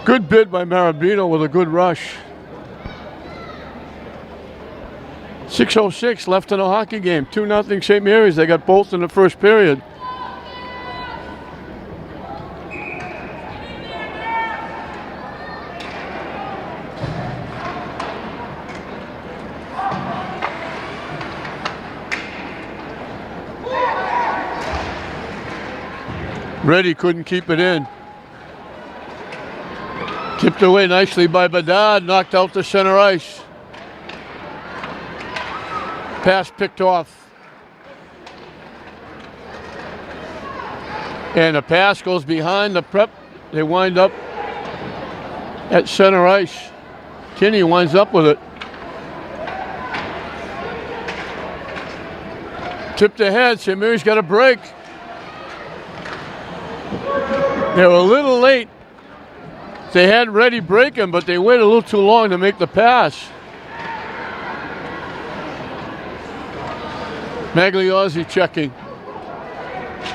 Speaker 1: Good bid by Marabito with a good rush. 6:06 left in the hockey game. 2-0 St. Mary's. They got both in the first period. Reddy couldn't keep it in. Tipped away nicely by Bedard, knocked out to center ice. Pass picked off. And the pass goes behind the prep. They wind up at center ice. Kinney winds up with it. Tipped ahead, St. Mary's got a break. They were a little late. They had Reddy breaking, but they waited a little too long to make the pass. Magliozzi checking.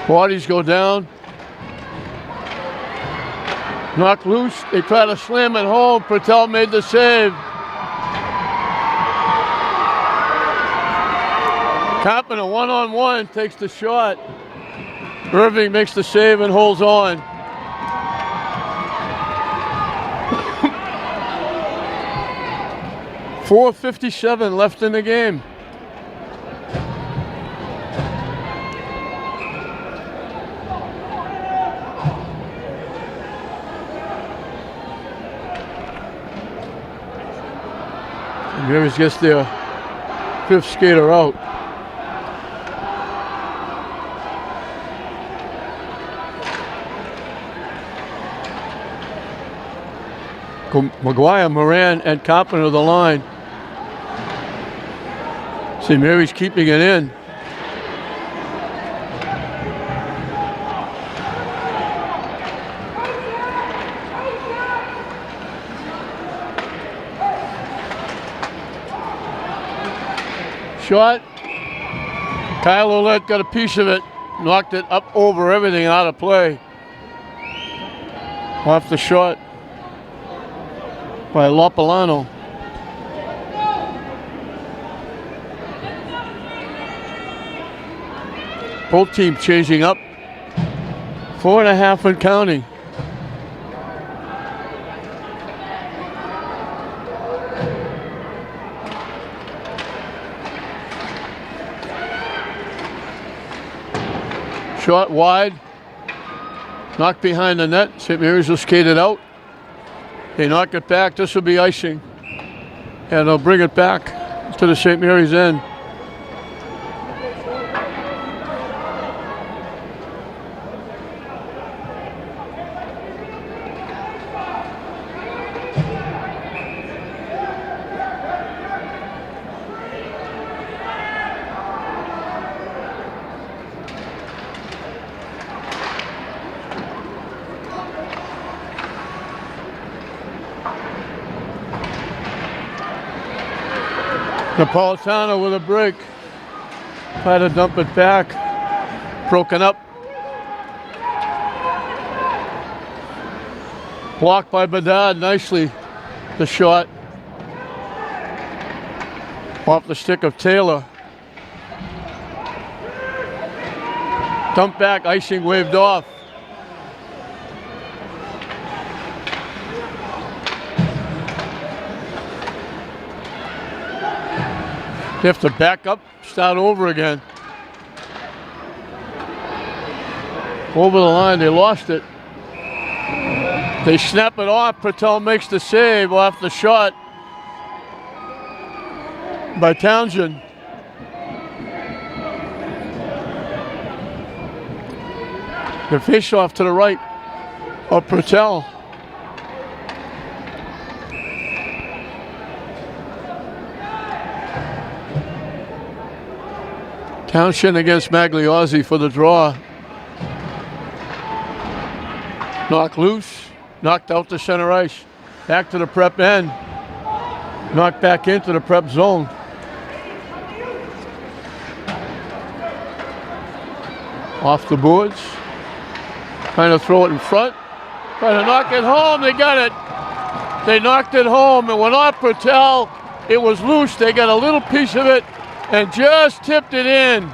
Speaker 1: Bodies go down. Knocked loose. They try to slam it home. Patel made the save. Coppin a one-on-one, takes the shot. Irving makes the save and holds on. .457 left in the game. Mary's gets their fifth skater out. McGuire, Moran, and Coppin are the line. St. Mary's keeping it in. Shot. Kyle Ouellette got a piece of it, knocked it up over everything out of play. Off the shot by Lopolano. Both teams changing up. 4.5 and counting. Shot wide. Knocked behind the net. St. Mary's will skate it out. They knock it back. This will be icing. And they'll bring it back to the St. Mary's end. Napolitano with a break. Tried to dump it back. Broken up. Blocked by Bedard nicely. The shot. Off the stick of Taylor. Dump back, icing waved off. They have to back up, start over again. Over the line, they lost it. They snap it off. Patel makes the save off the shot by Townsend. The face-off to the right of Patel. Townsend against Magliozzi for the draw. Knocked loose, knocked out to center ice. Back to the prep end. Knocked back into the prep zone. Off the boards. Trying to throw it in front. Trying to knock it home. They got it. They knocked it home. And when off Patel, it was loose. They got a little piece of it and just tipped it in.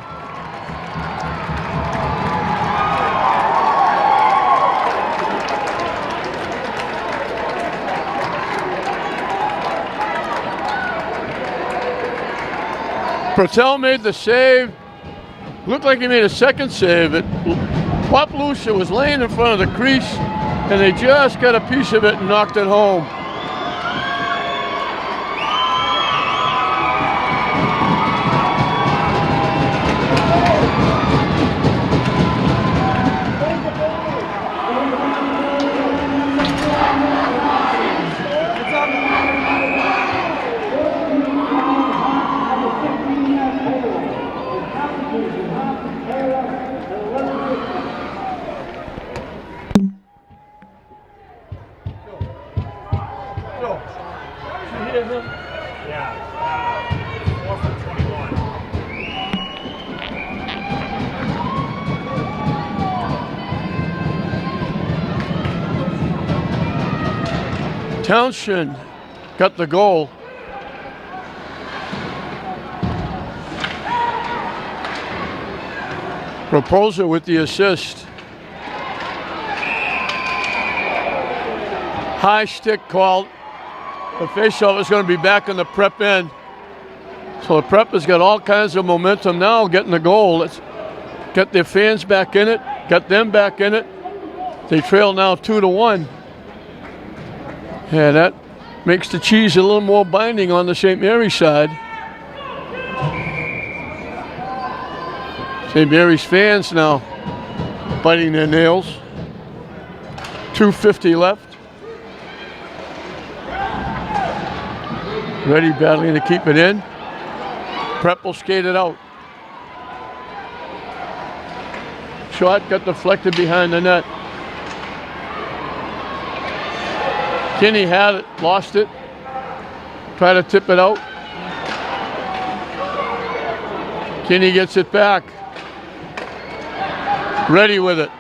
Speaker 1: Patel made the save. Looked like he made a second save. It popped loose. It was laying in front of the crease, and they just got a piece of it and knocked it home. Townshend got the goal. Proposer with the assist. High stick called. The faceoff is going to be back in the prep end. So the prep has got all kinds of momentum now getting the goal. Let's get their fans back in it, get them back in it. They trail now 2-1. Yeah, that makes the cheese a little more binding on the St. Mary's side. St. Mary's fans now biting their nails. 2:50 left. Ready battling to keep it in. Prep will skate it out. Shot got deflected behind the net. Kinney had it, lost it. Try to tip it out. Kinney gets it back. Ready with it.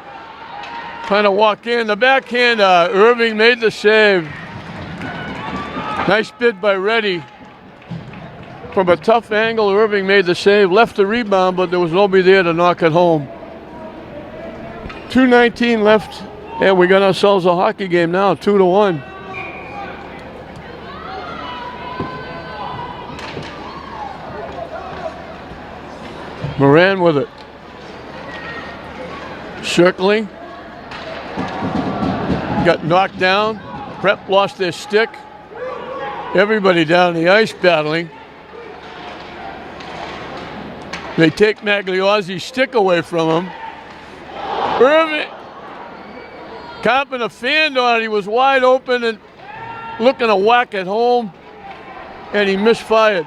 Speaker 1: Trying to walk in. The backhand, Irving made the save. Nice bid by Reddy. From a tough angle, Irving made the save. Left the rebound, but there was nobody there to knock it home. 2:19 left, and we got ourselves a hockey game now, 2-1. Moran with it. Circling. Got knocked down. Prep lost their stick. Everybody down the ice battling. They take Magliozzi's stick away from him. Irving, copping a fan on it. He was wide open and looking to whack it home, and he misfired.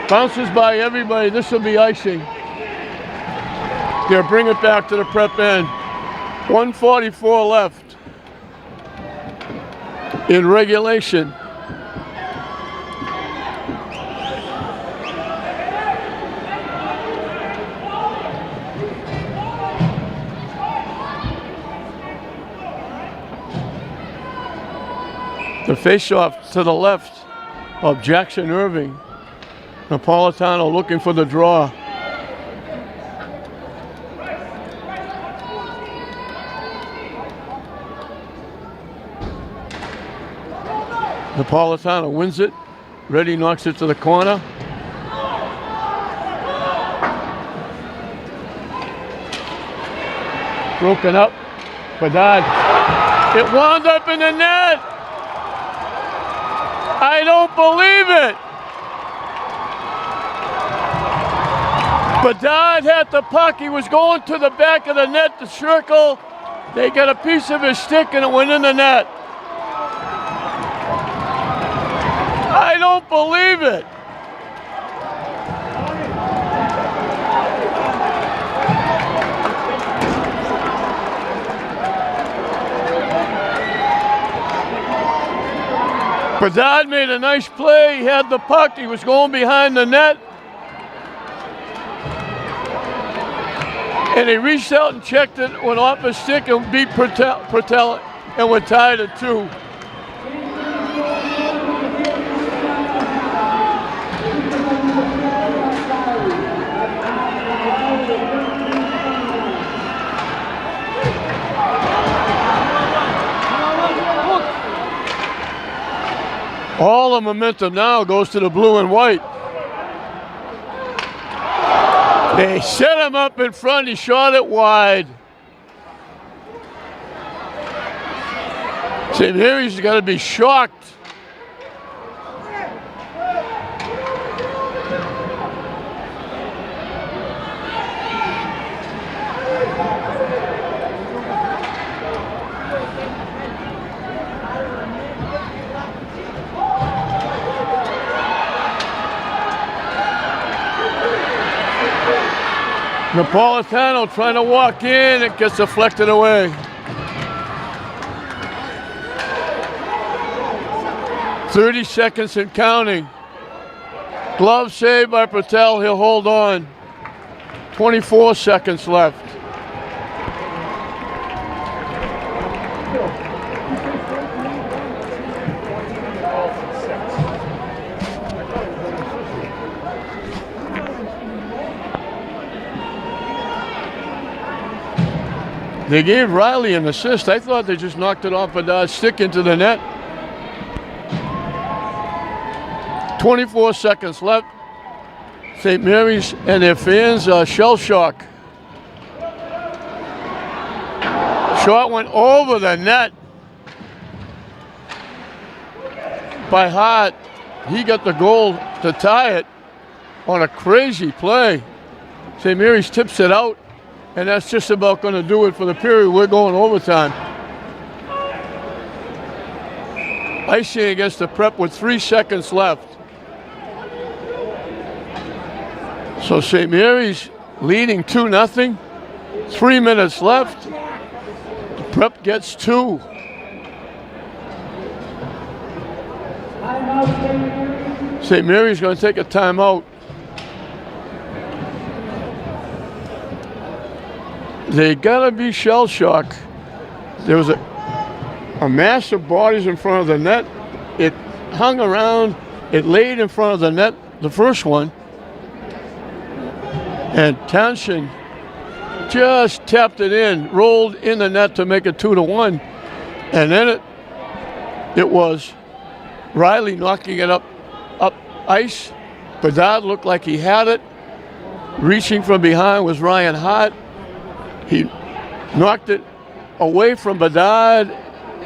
Speaker 1: Bounces by everybody. This will be icing. They'll bring it back to the prep end. 1:44 left in regulation. The face-off to the left of Jackson Irving. Napolitano looking for the draw. Napolitano wins it. Reddy knocks it to the corner. Broken up. Bedard. It wound up in the net. I don't believe it. Bedard had the puck. He was going to the back of the net to circle. They got a piece of his stick and it went in the net. I don't believe it. Bedard made a nice play. He had the puck. He was going behind the net. And he reached out and checked it, went off his stick and beat Patel and were tied at 2. All the momentum now goes to the blue and white. They set him up in front. He shot it wide. St. Mary's has got to be shocked. Napolitano trying to walk in, it gets deflected away. "30 seconds and counting. Glove saved by Patel, he'll hold on. 24 seconds left. They gave Riley an assist. I thought they just knocked it off Bedard's stick into the net. 24 seconds left. St. Mary's and their fans are shell shock. Shot went over the net by Hart. He got the goal to tie it on a crazy play. St. Mary's tips it out. And that's just about going to do it for the period. We're going overtime. Icing against the Prep with 3 seconds left. So St. Mary's leading 2-0. 3 minutes left. The Prep gets 2. St. Mary's going to take a timeout. They gotta be shell shocked. There was a mass of bodies in front of the net. It hung around, it laid in front of the net, the first one. And Townshend just tapped it in, rolled in the net to make it 2-1. And then it was Riley knocking it up ice. Bedard looked like he had it. Reaching from behind was Ryan Hart. He knocked it away from Bedard,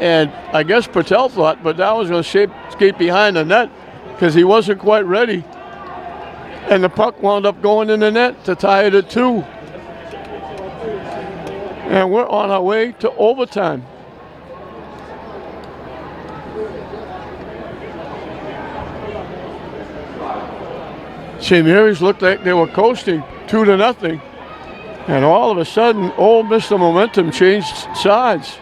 Speaker 1: and I guess Patel thought Bedard was going to skate behind the net because he wasn't quite ready. And the puck wound up going in the net to tie it at 2. And we're on our way to overtime. St. Mary's looked like they were coasting 2-0. And all of a sudden, Ole Miss, the momentum changed sides.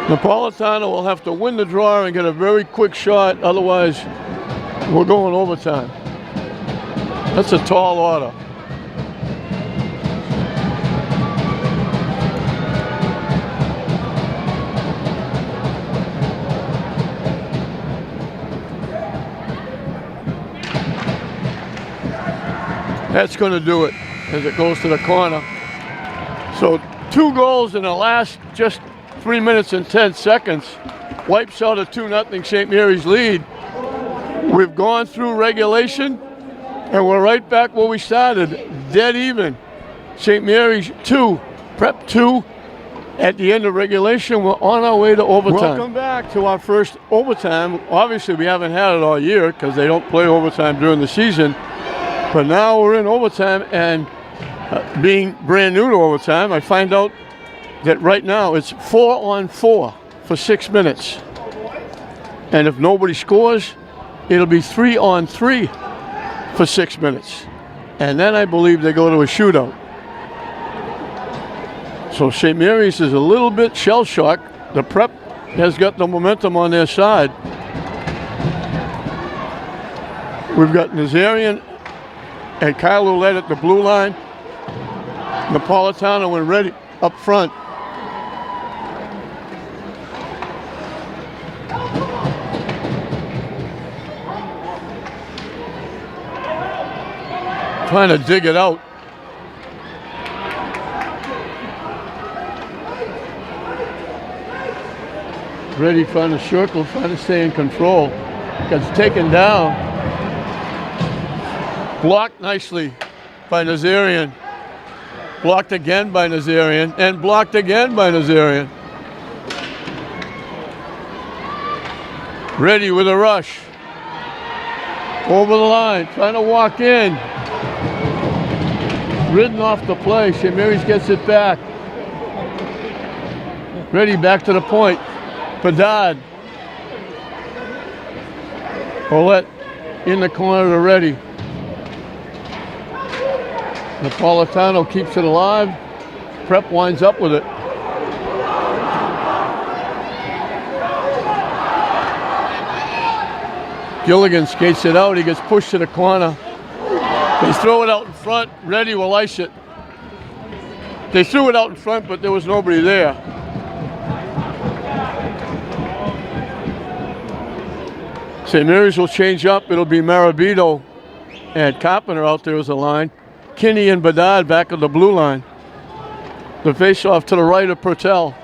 Speaker 1: Napolitano will have to win the draw and get a very quick shot. Otherwise, we're going overtime. That's a tall order. That's going to do it as it goes to the corner. So 2 goals in the last just 3 minutes and 10 seconds. Wipes out a 2-0 St. Mary's lead. We've gone through regulation and we're right back where we started. Dead even. St. Mary's 2, Prep 2. At the end of regulation, we're on our way to overtime. Welcome back to our first overtime. Obviously, we haven't had it all year because they don't play overtime during the season. But now we're in overtime, and being brand new to overtime, I find out that right now it's 4-on-4 for 6 minutes. And if nobody scores, it'll be 3-on-3 for 6 minutes. And then I believe they go to a shootout. So St. Mary's is a little bit shell-shocked. The Prep has got the momentum on their side. We've got Nazarian and Kyle Ouellette at the blue line. Napolitano and Reddy up front. Trying to dig it out. Reddy trying to circle, trying to stay in control. Gets taken down. Blocked nicely by Nazarian. Blocked again by Nazarian, and blocked again by Nazarian. Reddy with a rush. Over the line, trying to walk in. Ridden off the play. St. Mary's gets it back. Reddy back to the point. Bedard. Ouellette in the corner to Reddy. Napolitano keeps it alive. Prep winds up with it. Gilligan skates it out. He gets pushed to the corner. They throw it out in front. Reddy will ice it. They threw it out in front, but there was nobody there. St. Mary's will change up. It'll be Marabito and Carpenter out there as a line. Kinney and Bedard back on the blue line. The face-off to the right of Purtell.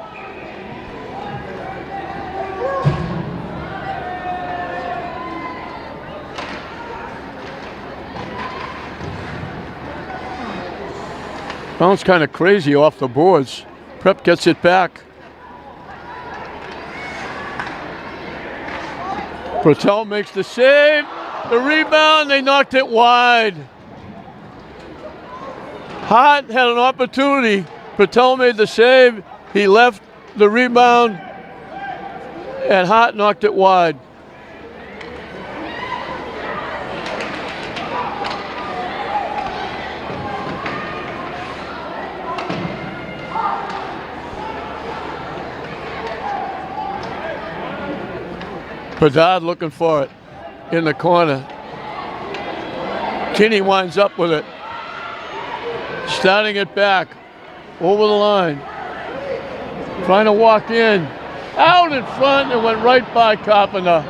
Speaker 1: Bounce kind of crazy off the boards. Prep gets it back. Purtell makes the save. The rebound, they knocked it wide. Hart had an opportunity. Purtell made the save. He left the rebound, and Hart knocked it wide. Bedard looking for it in the corner. Kinney winds up with it. Starting it back. Over the line. Trying to walk in. Out in front and went right by Carpenter.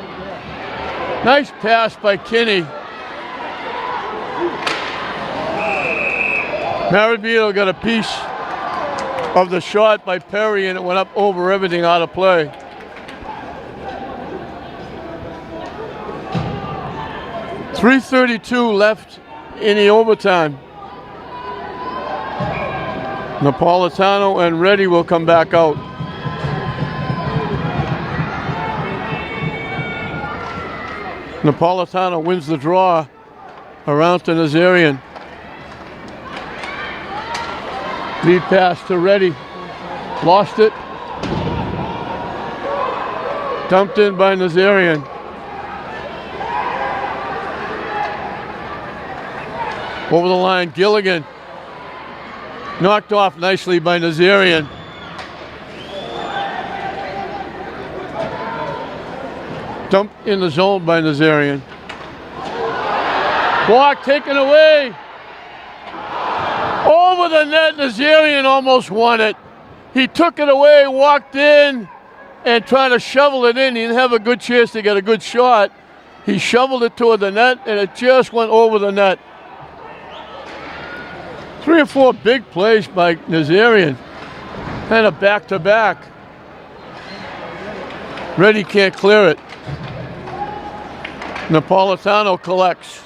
Speaker 1: Nice pass by Kinney. Marabito got a piece of the shot by Perry and it went up over everything out of play. .332 left in the overtime. Napolitano and Reddy will come back out. Napolitano wins the draw around to Nazarian. Lead pass to Reddy. Lost it. Dumped in by Nazarian. Over the line, Gilligan. Knocked off nicely by Nazarian. Dumped in the zone by Nazarian. Block taken away. Over the net, Nazarian almost won it. He took it away, walked in, and tried to shovel it in. He didn't have a good chance to get a good shot. He shoveled it toward the net, and it just went over the net. 3 or 4 big plays by Nazarian. Kind of back-to-back. Reddy can't clear it. Napolitano collects.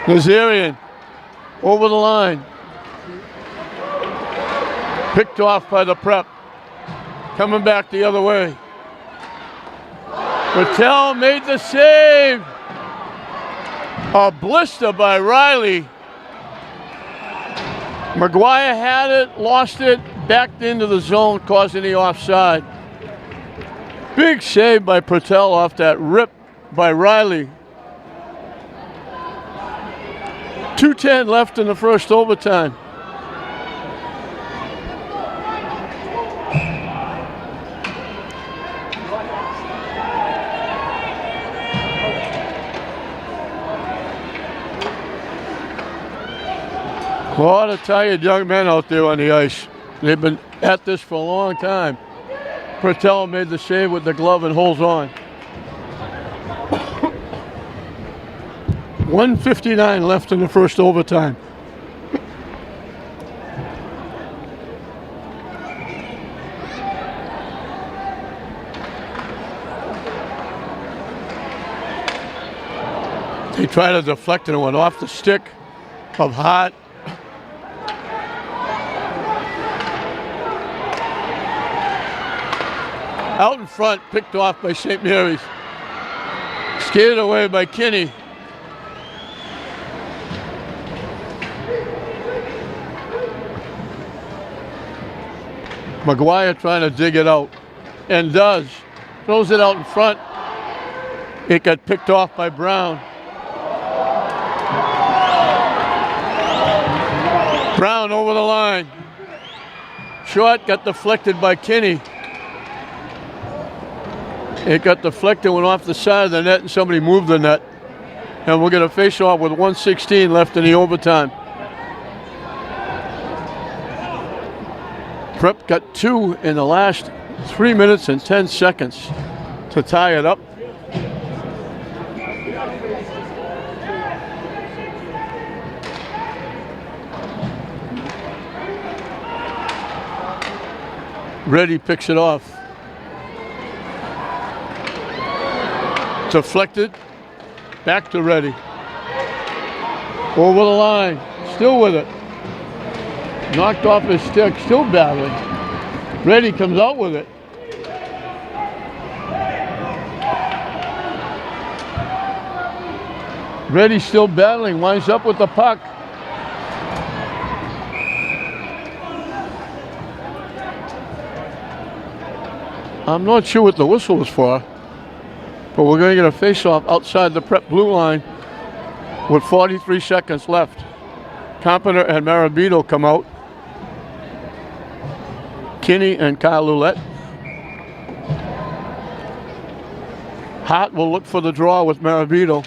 Speaker 1: Nazarian over the line. Picked off by the Prep. Coming back the other way. Purtell made the save. A blister by Riley. McGuire had it, lost it, backed into the zone, causing the offside. Big save by Purtell off that rip by Riley. 2:10 left in the first overtime. A lot of tired young men out there on the ice. They've been at this for a long time. Pertell made the save with the glove and holds on. 1:59 left in the first overtime. They tried to deflect it and went off the stick of Hart. Out in front, picked off by St. Mary's. Skated away by Kinney. McGuire trying to dig it out, and does. Throws it out in front. It got picked off by Brown. Brown over the line. Shot got deflected by Kinney. It got deflected, went off the side of the net, and somebody moved the net. And we're going to face off with 1:16 left in the overtime. Prep got 2 in the last 3 minutes and 10 seconds to tie it up. Reddy picks it off. Deflected. Back to Reddy. Over the line. Still with it. Knocked off his stick. Still battling. Reddy comes out with it. Reddy still battling. Winds up with the puck. I'm not sure what the whistle was for, but we're going to get a face-off outside the Prep blue line with 43 seconds left. Carpenter and Marabito come out. Kinney and Kyle Ouellette. Hart will look for the draw with Marabito.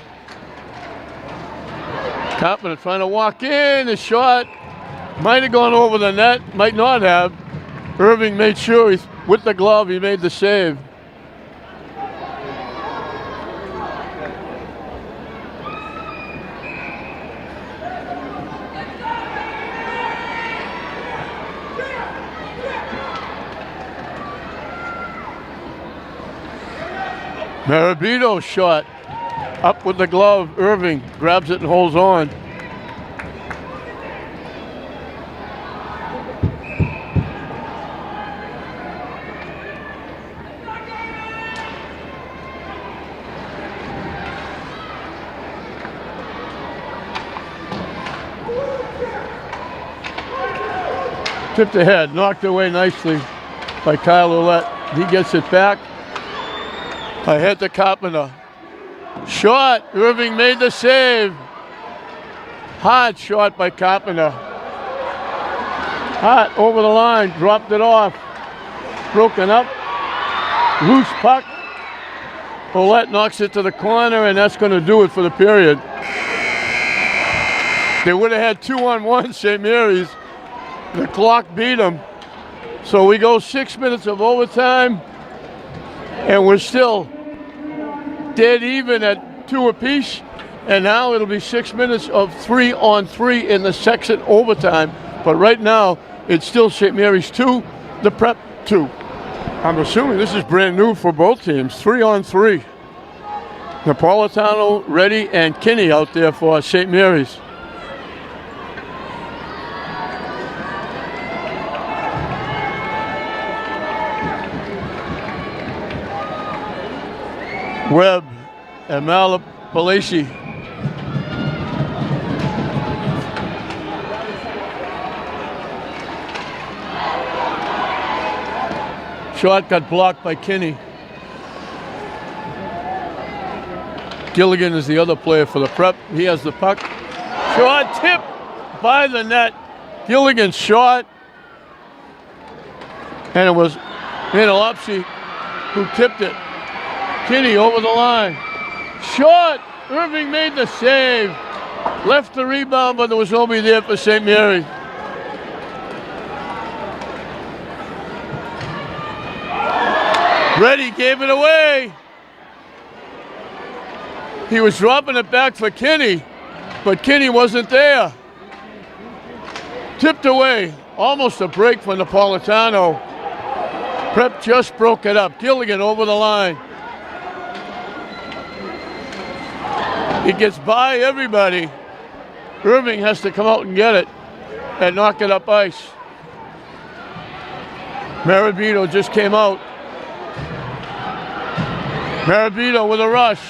Speaker 1: Carpenter trying to walk in. The shot might have gone over the net, might not have. Irving made sure he's with the glove, he made the save. Marabito shot up with the glove. Irving grabs it and holds on. Tipped ahead, knocked away nicely by Kyle Ouellette. He gets it back. Ahead to Carpenter. Shot, Irving made the save. Hard shot by Carpenter. Hart over the line, dropped it off. Broken up, loose puck. Ouellette knocks it to the corner, and that's going to do it for the period. They would have had 2-on-1, St. Mary's. The clock beat them. So we go 6 minutes of overtime, and we're still dead even at 2 apiece. And now it'll be 6 minutes of 3-on-3 in the second overtime. But right now, it's still St. Mary's 2, the Prep 2. I'm assuming this is brand new for both teams, 3-on-3. Napolitano, Reddy, and Kinney out there for St. Mary's. Webb and Malapalesi. Shot got blocked by Kinney. Gilligan is the other player for the Prep. He has the puck. Shot tipped by the net. Gilligan's shot. And it was Manalopsy who tipped it. Kinney over the line. Shot. Irving made the save. Left the rebound, but there was nobody there for St. Mary's. Reddy gave it away. He was dropping it back for Kinney, but Kinney wasn't there. Tipped away. Almost a break for Napolitano. Prep just broke it up. Gilligan over the line. He gets by everybody. Irving has to come out and get it and knock it up ice. Marabito just came out. Marabito with a rush.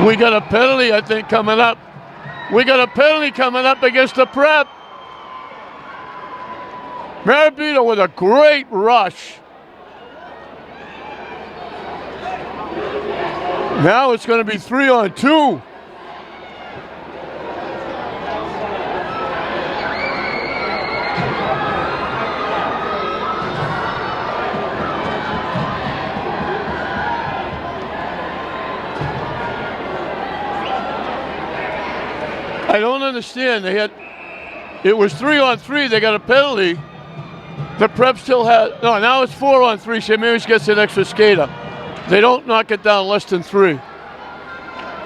Speaker 1: We got a penalty, I think, coming up. We got a penalty coming up against the Prep. Marabito with a great rush. Now it's going to be 3-on-2. I don't understand. It was 3-on-3. They got a penalty. The Prep still has, no, now it's 4-on-3. St. Mary's gets an extra skater. They don't knock it down less than 3.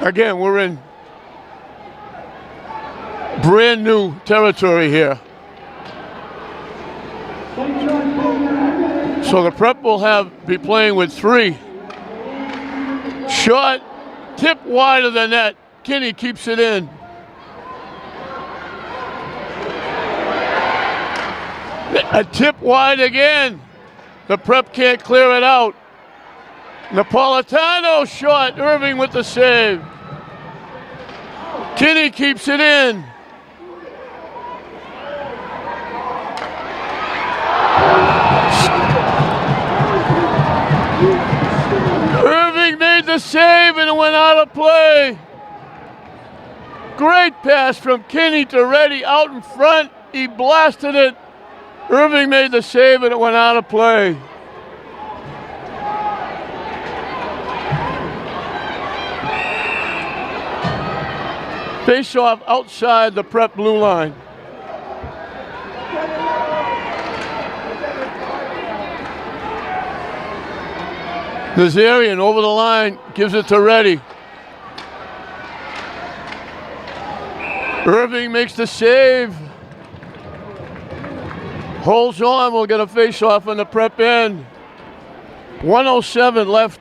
Speaker 1: Again, we're in brand new territory here. So the Prep will be playing with 3. Shot, tip wide of the net. Kinney keeps it in. A tip wide again. The Prep can't clear it out. Napolitano shot. Irving with the save. Kinney keeps it in. Irving made the save and it went out of play. Great pass from Kinney to Reddy out in front. He blasted it. Irving made the save and it went out of play. Face off outside the Prep blue line. Nazarian over the line, gives it to Reddy. Irving makes the save. Holds on, we'll get a face-off on the Prep end. 1:07 left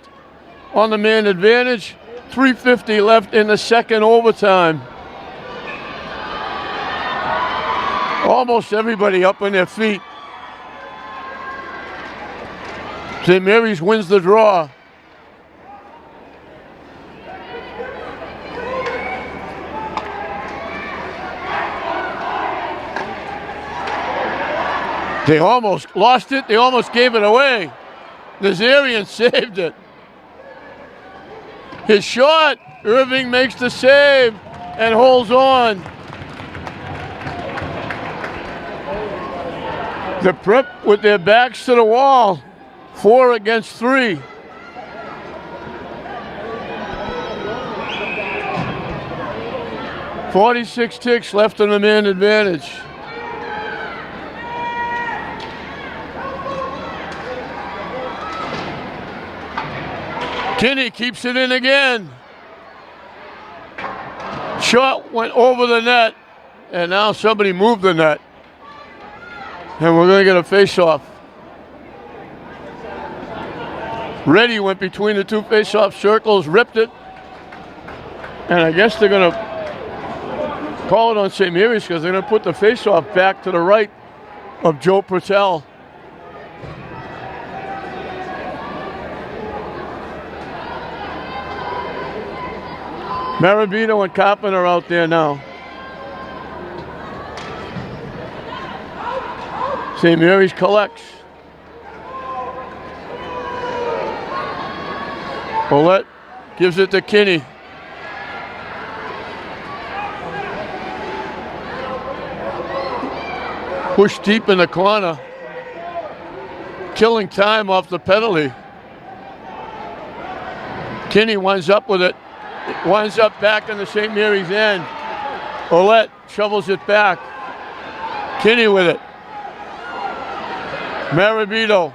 Speaker 1: on the man advantage. 3:50 left in the second overtime. Almost everybody up on their feet. St. Mary's wins the draw. They almost lost it. They almost gave it away. Nazarian saved it. His shot. Irving makes the save and holds on. The Prep with their backs to the wall. 4 against 3. .46 ticks left on the man advantage. Kinney keeps it in again. Shot went over the net, and now somebody moved the net. And we're going to get a face-off. Reddy went between the 2 face-off circles, ripped it, and I guess they're going to call it on St. Mary's because they're going to put the face-off back to the right of Joe Pertel. Marabito and Carpenter out there now. St. Mary's collects. Paulette gives it to Kinney. Pushed deep in the corner. Killing time off the penalty. Kinney winds up with it. winds up back in the St. Mary's end. Ouellette shovels it back. Kinney with it. Marabito.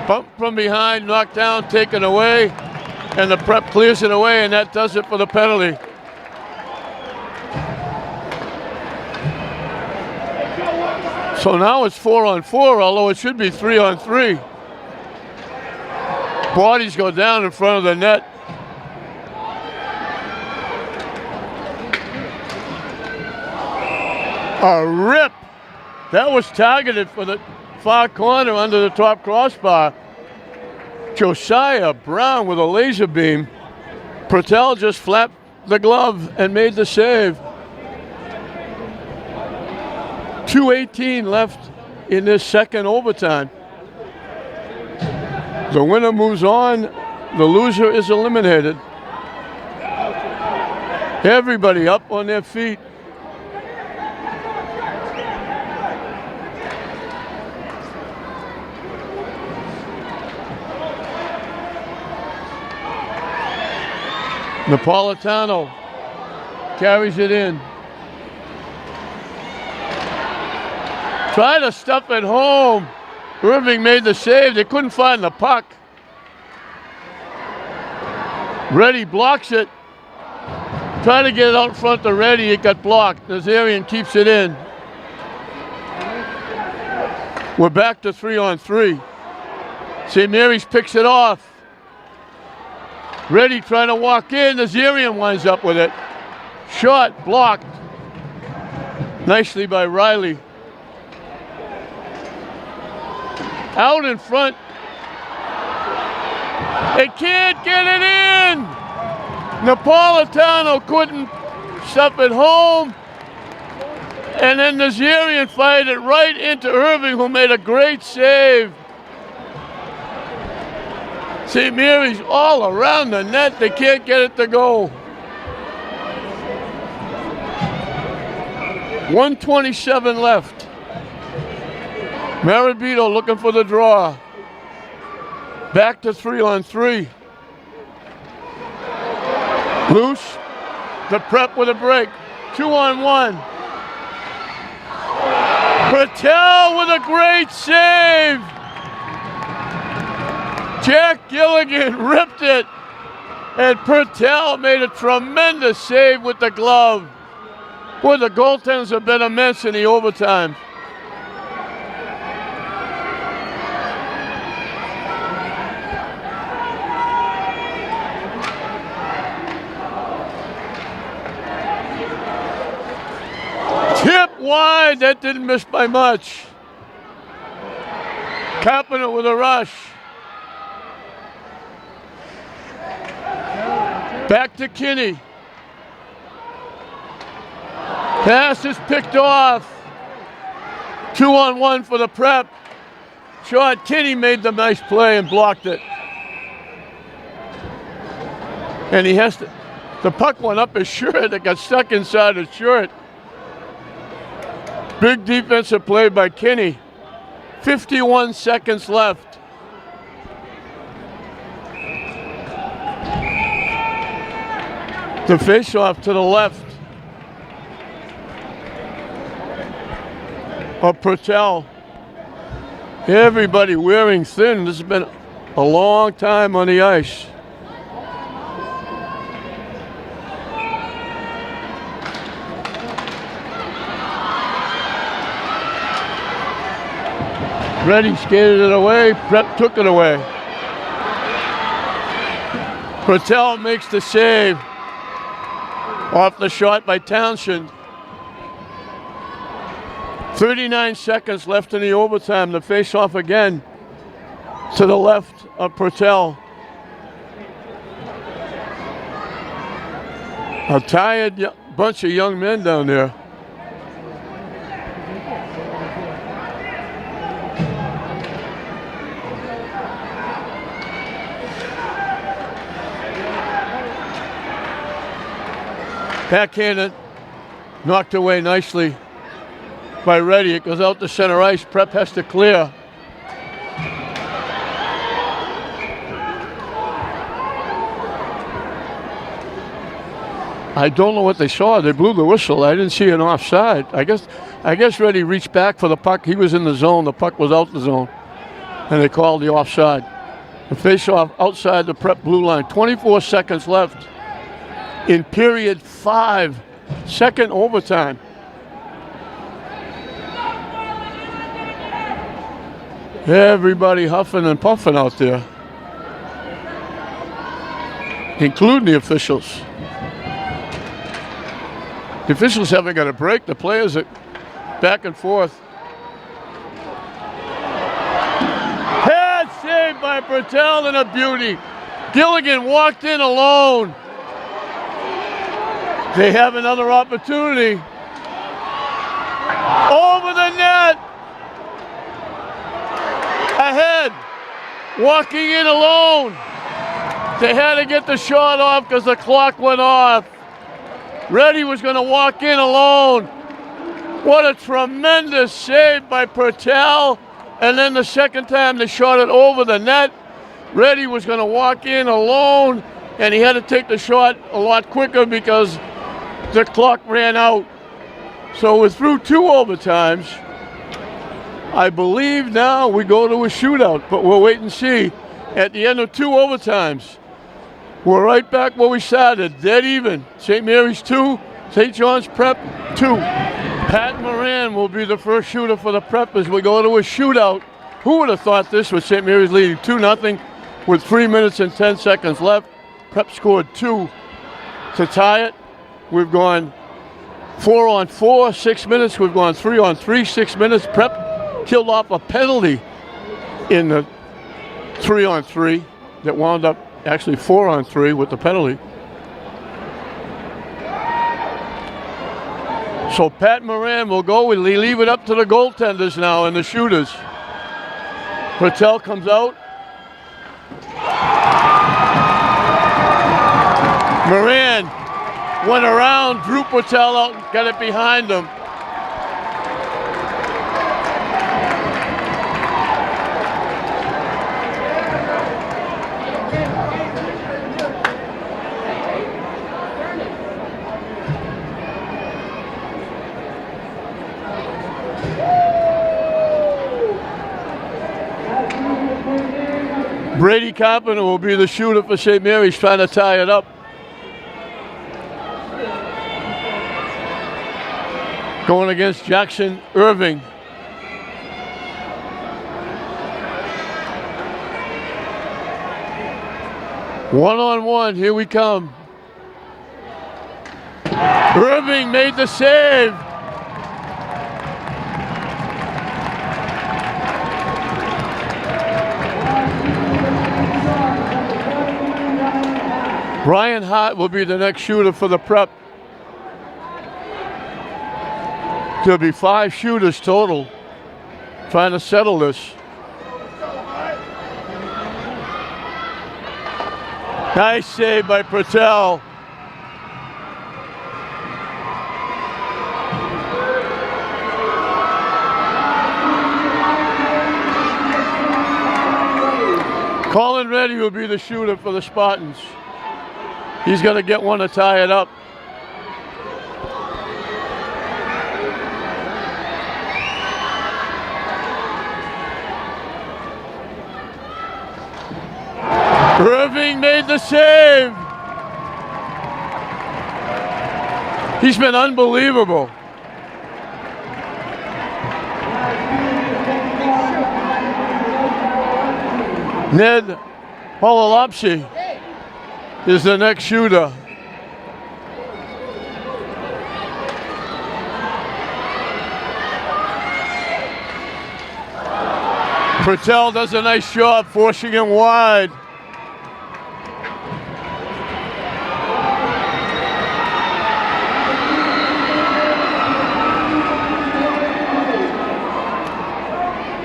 Speaker 1: Bump from behind, knocked down, taken away, and the prep clears it away, and that does it for the penalty. So now it's 4-on-4, although it should be 3-on-3. Bodies go down in front of the net. A rip. That was targeted for the far corner under the top crossbar. Josiah Brown with a laser beam. Pertel just flapped the glove and made the save. 2:18 left in this second overtime. The winner moves on. The loser is eliminated. Everybody up on their feet. Napolitano carries it in. Try to stuff it home. Irving made the save. They couldn't find the puck. Reddy blocks it. Trying to get it out in front to Reddy. It got blocked. Nazarian keeps it in. We're back to 3-on-3. St. Mary's picks it off. Reddy trying to walk in. Nazarian winds up with it. Shot blocked. Nicely by Riley. Out in front. They can't get it in. Napolitano couldn't stuff it home. And then Nazarian fired it right into Irving, who made a great save. St. Mary's all around the net. They can't get it to go. 1:27 left. Marabito looking for the draw. Back to 3-on-3. Loose. The prep with a break. 2-on-1. Pertel with a great save. Jack Gilligan ripped it. And Pertel made a tremendous save with the glove. Boy, the goaltenders have been immense in the overtime. Tip wide, that didn't miss by much. Carpenter with a rush. Back to Kinney. Pass is picked off. 2-on-1 for the prep. Shot. Kinney made the nice play and blocked it. And he has to, the puck went up his shirt. It got stuck inside his shirt. Big defensive play by Kinney. 51 seconds left. The face-off to the left of Pertel. Everybody wearing thin. This has been a long time on the ice. Reddy skated it away. Prep took it away. Pertel makes the save. Off the shot by Townsend. 39 seconds left in the overtime. The face-off again to the left of Pertel. A tired bunch of young men down there. Backhanded, knocked away nicely by Reddy. It goes out to center ice. Prep has to clear. I don't know what they saw. They blew the whistle. I didn't see an offside. I guess Reddy reached back for the puck. He was in the zone. The puck was out the zone. And they called the offside. The face-off outside the Prep blue line. 24 seconds left in period 5, second overtime. Everybody huffing and puffing out there, including the officials. The officials haven't got a break. The players are back and forth. Head saved by Bertel and a beauty. Gilligan walked in alone. They have another opportunity. Over the net. Ahead. Walking in alone. They had to get the shot off because the clock went off. Reddy was going to walk in alone. What a tremendous save by Pertel. And then the second time they shot it over the net. Reddy was going to walk in alone, and he had to take the shot a lot quicker because the clock ran out. So we're through 2 overtimes. I believe now we go to a shootout, but we'll wait and see. At the end of 2 overtimes, we're right back where we started, dead even. St. Mary's 2, St. John's Prep 2. Pat Moran will be the first shooter for the Prep as we go to a shootout. Who would have thought this with St. Mary's leading 2-0 with 3 minutes and 10 seconds left. Prep scored 2 to tie it. We've gone 4-on-4, 6 minutes. We've gone 3-on-3, 6 minutes. Prep killed off a penalty in the 3-on-3 that wound up actually 4-on-3 with the penalty. So Pat Moran will go. We leave it up to the goaltenders now and the shooters. Patel comes out. Moran went around, drew Patel out, and got it behind him. Brady Carpenter will be the shooter for St. Mary's, trying to tie it up. Going against Jackson Irving. One-on-one, here we come. Irving made the save. Ryan Hart will be the next shooter for the Prep. There'll be 5 shooters total trying to settle this. Nice save by Patel. Colin Reddy will be the shooter for the Spartans. He's going to get one to tie it up. Irving made the save. He's been unbelievable. Ned Hololopsy is the next shooter. Patel does a nice job forcing him wide.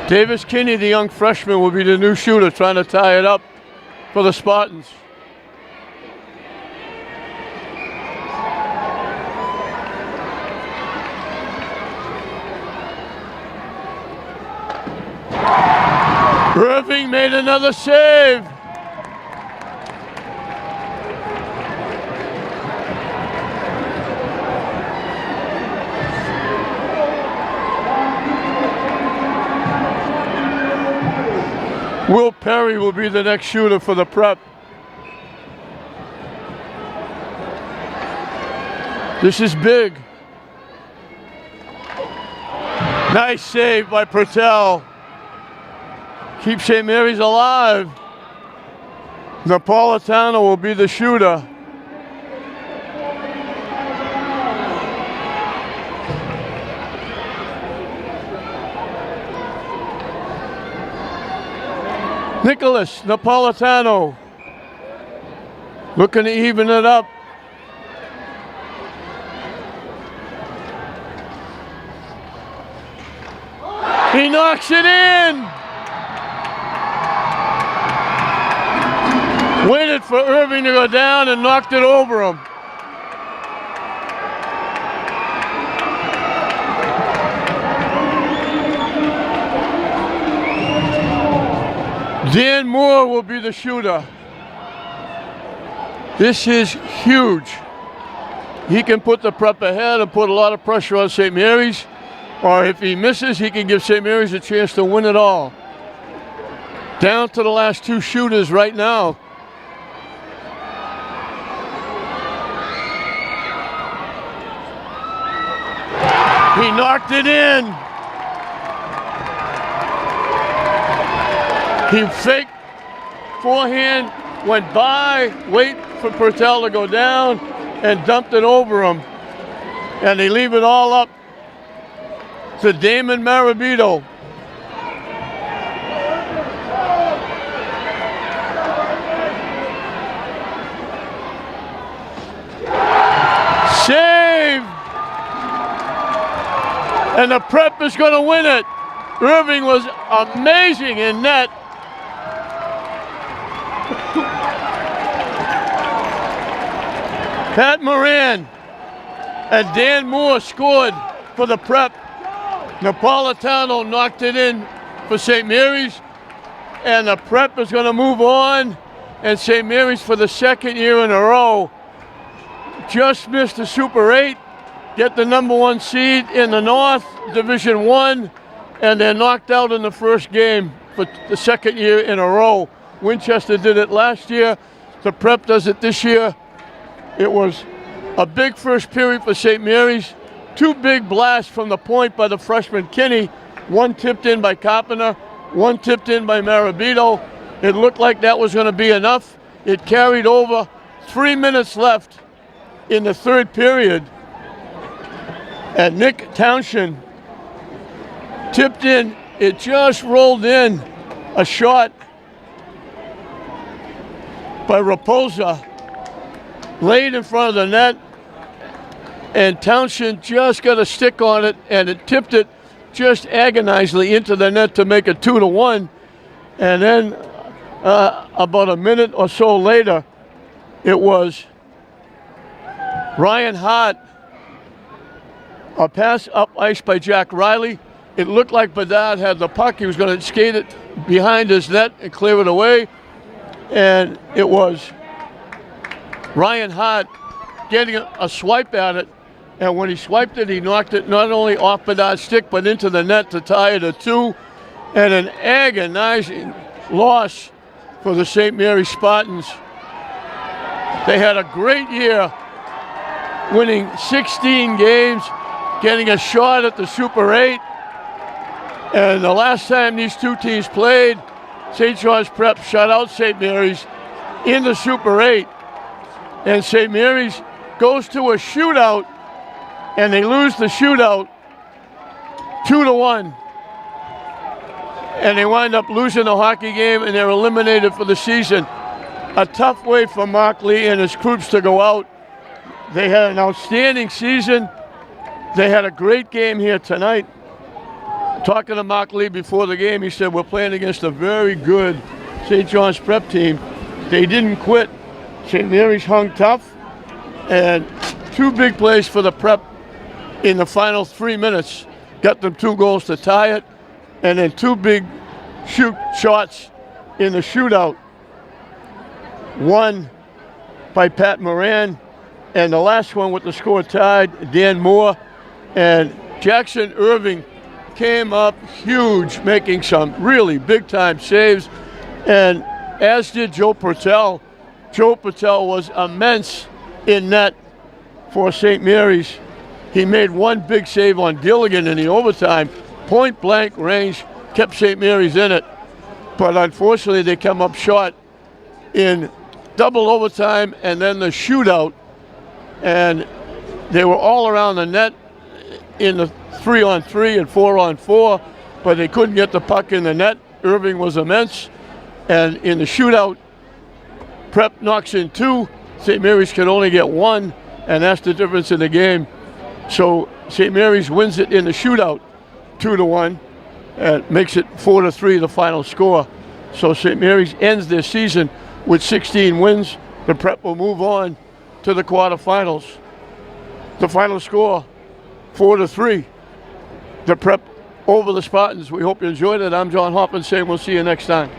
Speaker 1: Davis Kinney, the young freshman, will be the new shooter trying to tie it up for the Spartans. Irving made another save. Will Perry will be the next shooter for the Prep. This is big. Nice save by Pertell. Keep St. Mary's alive. Napolitano will be the shooter. Nicholas Napolitano looking to even it up. He knocks it in. Waited for Irving to go down and knocked it over him. Dan Moore will be the shooter. This is huge. He can put the Prep ahead and put a lot of pressure on St. Mary's. Or if he misses, he can give St. Mary's a chance to win it all. Down to the last two shooters right now. He knocked it in. He faked forehand, went by, wait for Pertell to go down, and dumped it over him. And they leave it all up to Damon Marabito. Save! And the Prep is going to win it. Irving was amazing in net. Pat Moran and Dan Moore scored for the Prep. Napolitano knocked it in for St. Mary's, and the Prep is going to move on, and St. Mary's for the second year in a row just missed the Super 8, get the #1 seed in the North, Division 1, and they're knocked out in the first game for the second year in a row. Winchester did it last year. The Prep does it this year. It was a big first period for St. Mary's. Two big blasts from the point by the freshman Kinney. One tipped in by Carpenter, one tipped in by Marabito. It looked like that was going to be enough. It carried over. 3 minutes left in the third period. And Nick Townshend tipped in. It just rolled in. A shot by Raposa. Laid in front of the net. And Townshend just got a stick on it, and it tipped it just agonizingly into the net to make it 2-1. And then about a minute or so later, it was Ryan Hart. A pass up ice by Jack Riley. It looked like Bedard had the puck. He was going to skate it behind his net and clear it away. And it was Ryan Hart getting a swipe at it, and when he swiped it, he knocked it not only off Bedard's stick, but into the net to tie it at 2, and an agonizing loss for the St. Mary's Spartans. They had a great year, winning 16 games, getting a shot at the Super 8, and the last time these two teams played, St. John's Prep shut out St. Mary's in the Super 8. And St. Mary's goes to a shootout, and they lose the shootout 2-1. And they wind up losing the hockey game, and they're eliminated for the season. A tough way for Mark Lee and his troops to go out. They had an outstanding season. They had a great game here tonight. Talking to Mark Lee before the game, he said, we're playing against a very good St. John's Prep team. They didn't quit. St. Mary's hung tough, and two big plays for the Prep in the final 3 minutes got them 2 goals to tie it, and then 2 big shots in the shootout. One by Pat Moran, and the last one with the score tied, Dan Moore. And Jackson Irving came up huge, making some really big-time saves. and as did Joe Purtell. Joe Purtell was immense in net for St. Mary's. He made one big save on Gilligan in the overtime. Point blank range kept St. Mary's in it, but unfortunately they come up short in double overtime and then the shootout, and they were all around the net in the 3-on-3 and 4-on-4, but they couldn't get the puck in the net. Irving was immense, and in the shootout, Prep knocks in 2. St. Mary's can only get 1, and that's the difference in the game. So St. Mary's wins it in the shootout 2-1 and makes it 4-3 the final score. So St. Mary's ends their season with 16 wins. The Prep will move on to the quarterfinals. The final score, 4-3. The Prep over the Spartans. We hope you enjoyed it. I'm John Hoppin saying we'll see you next time.